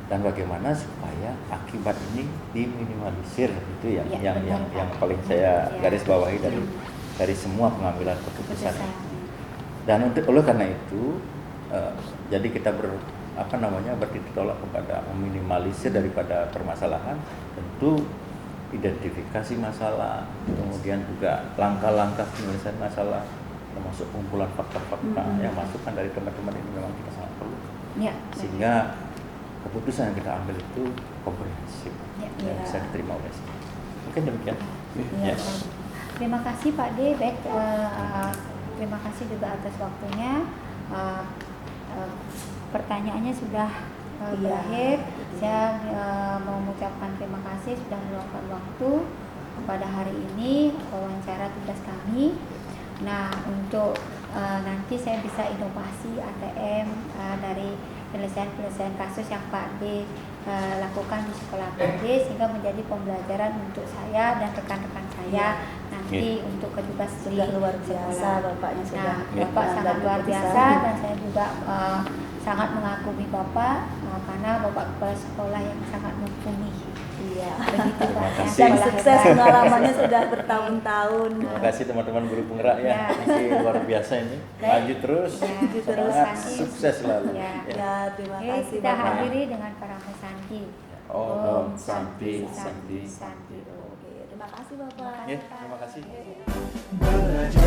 Dan bagaimana supaya akibat ini diminimalisir, itu yang paling saya garis bawahi dari semua pengambilan keputusan. Dan oleh karena itu jadi kita bertitik tolak kepada meminimalisir daripada permasalahan, tentu identifikasi masalah, kemudian juga langkah-langkah penyelesaian masalah, termasuk kumpulan fakta-fakta yang masukan dari teman-teman ini memang kita sangat perlu. Sehingga keputusan yang kita ambil itu komprehensif dan bisa diterima oleh semua. Mungkin demikian. Terima kasih Pak D. Baik, terima kasih juga atas waktunya. Pertanyaannya sudah berakhir. Saya mau mengucapkan terima kasih sudah meluangkan waktu pada hari ini wawancara tugas kami. Nah, untuk nanti saya bisa inovasi ATM dari penyelesaian kasus yang Pak D lakukan di sekolah Pak D, sehingga menjadi pembelajaran untuk saya dan rekan-rekan saya nanti untuk juga sudah luar biasa Bapaknya sudah. Bapak sangat luar biasa dan saya juga sangat mengagumi Bapak karena Bapak kepala sekolah yang sangat mumpuni. Iya. Begitu Pak. Dan sukses, pengalamannya sudah bertahun-tahun. Terima kasih teman-teman guru penggerak ya. Ini luar biasa ini. Lanjut terus. Semangat, sukses selalu. Terima kasih. Kita akhiri dengan para Santi. Om Santi. Terima kasih Bapak. Terima kasih. Belajar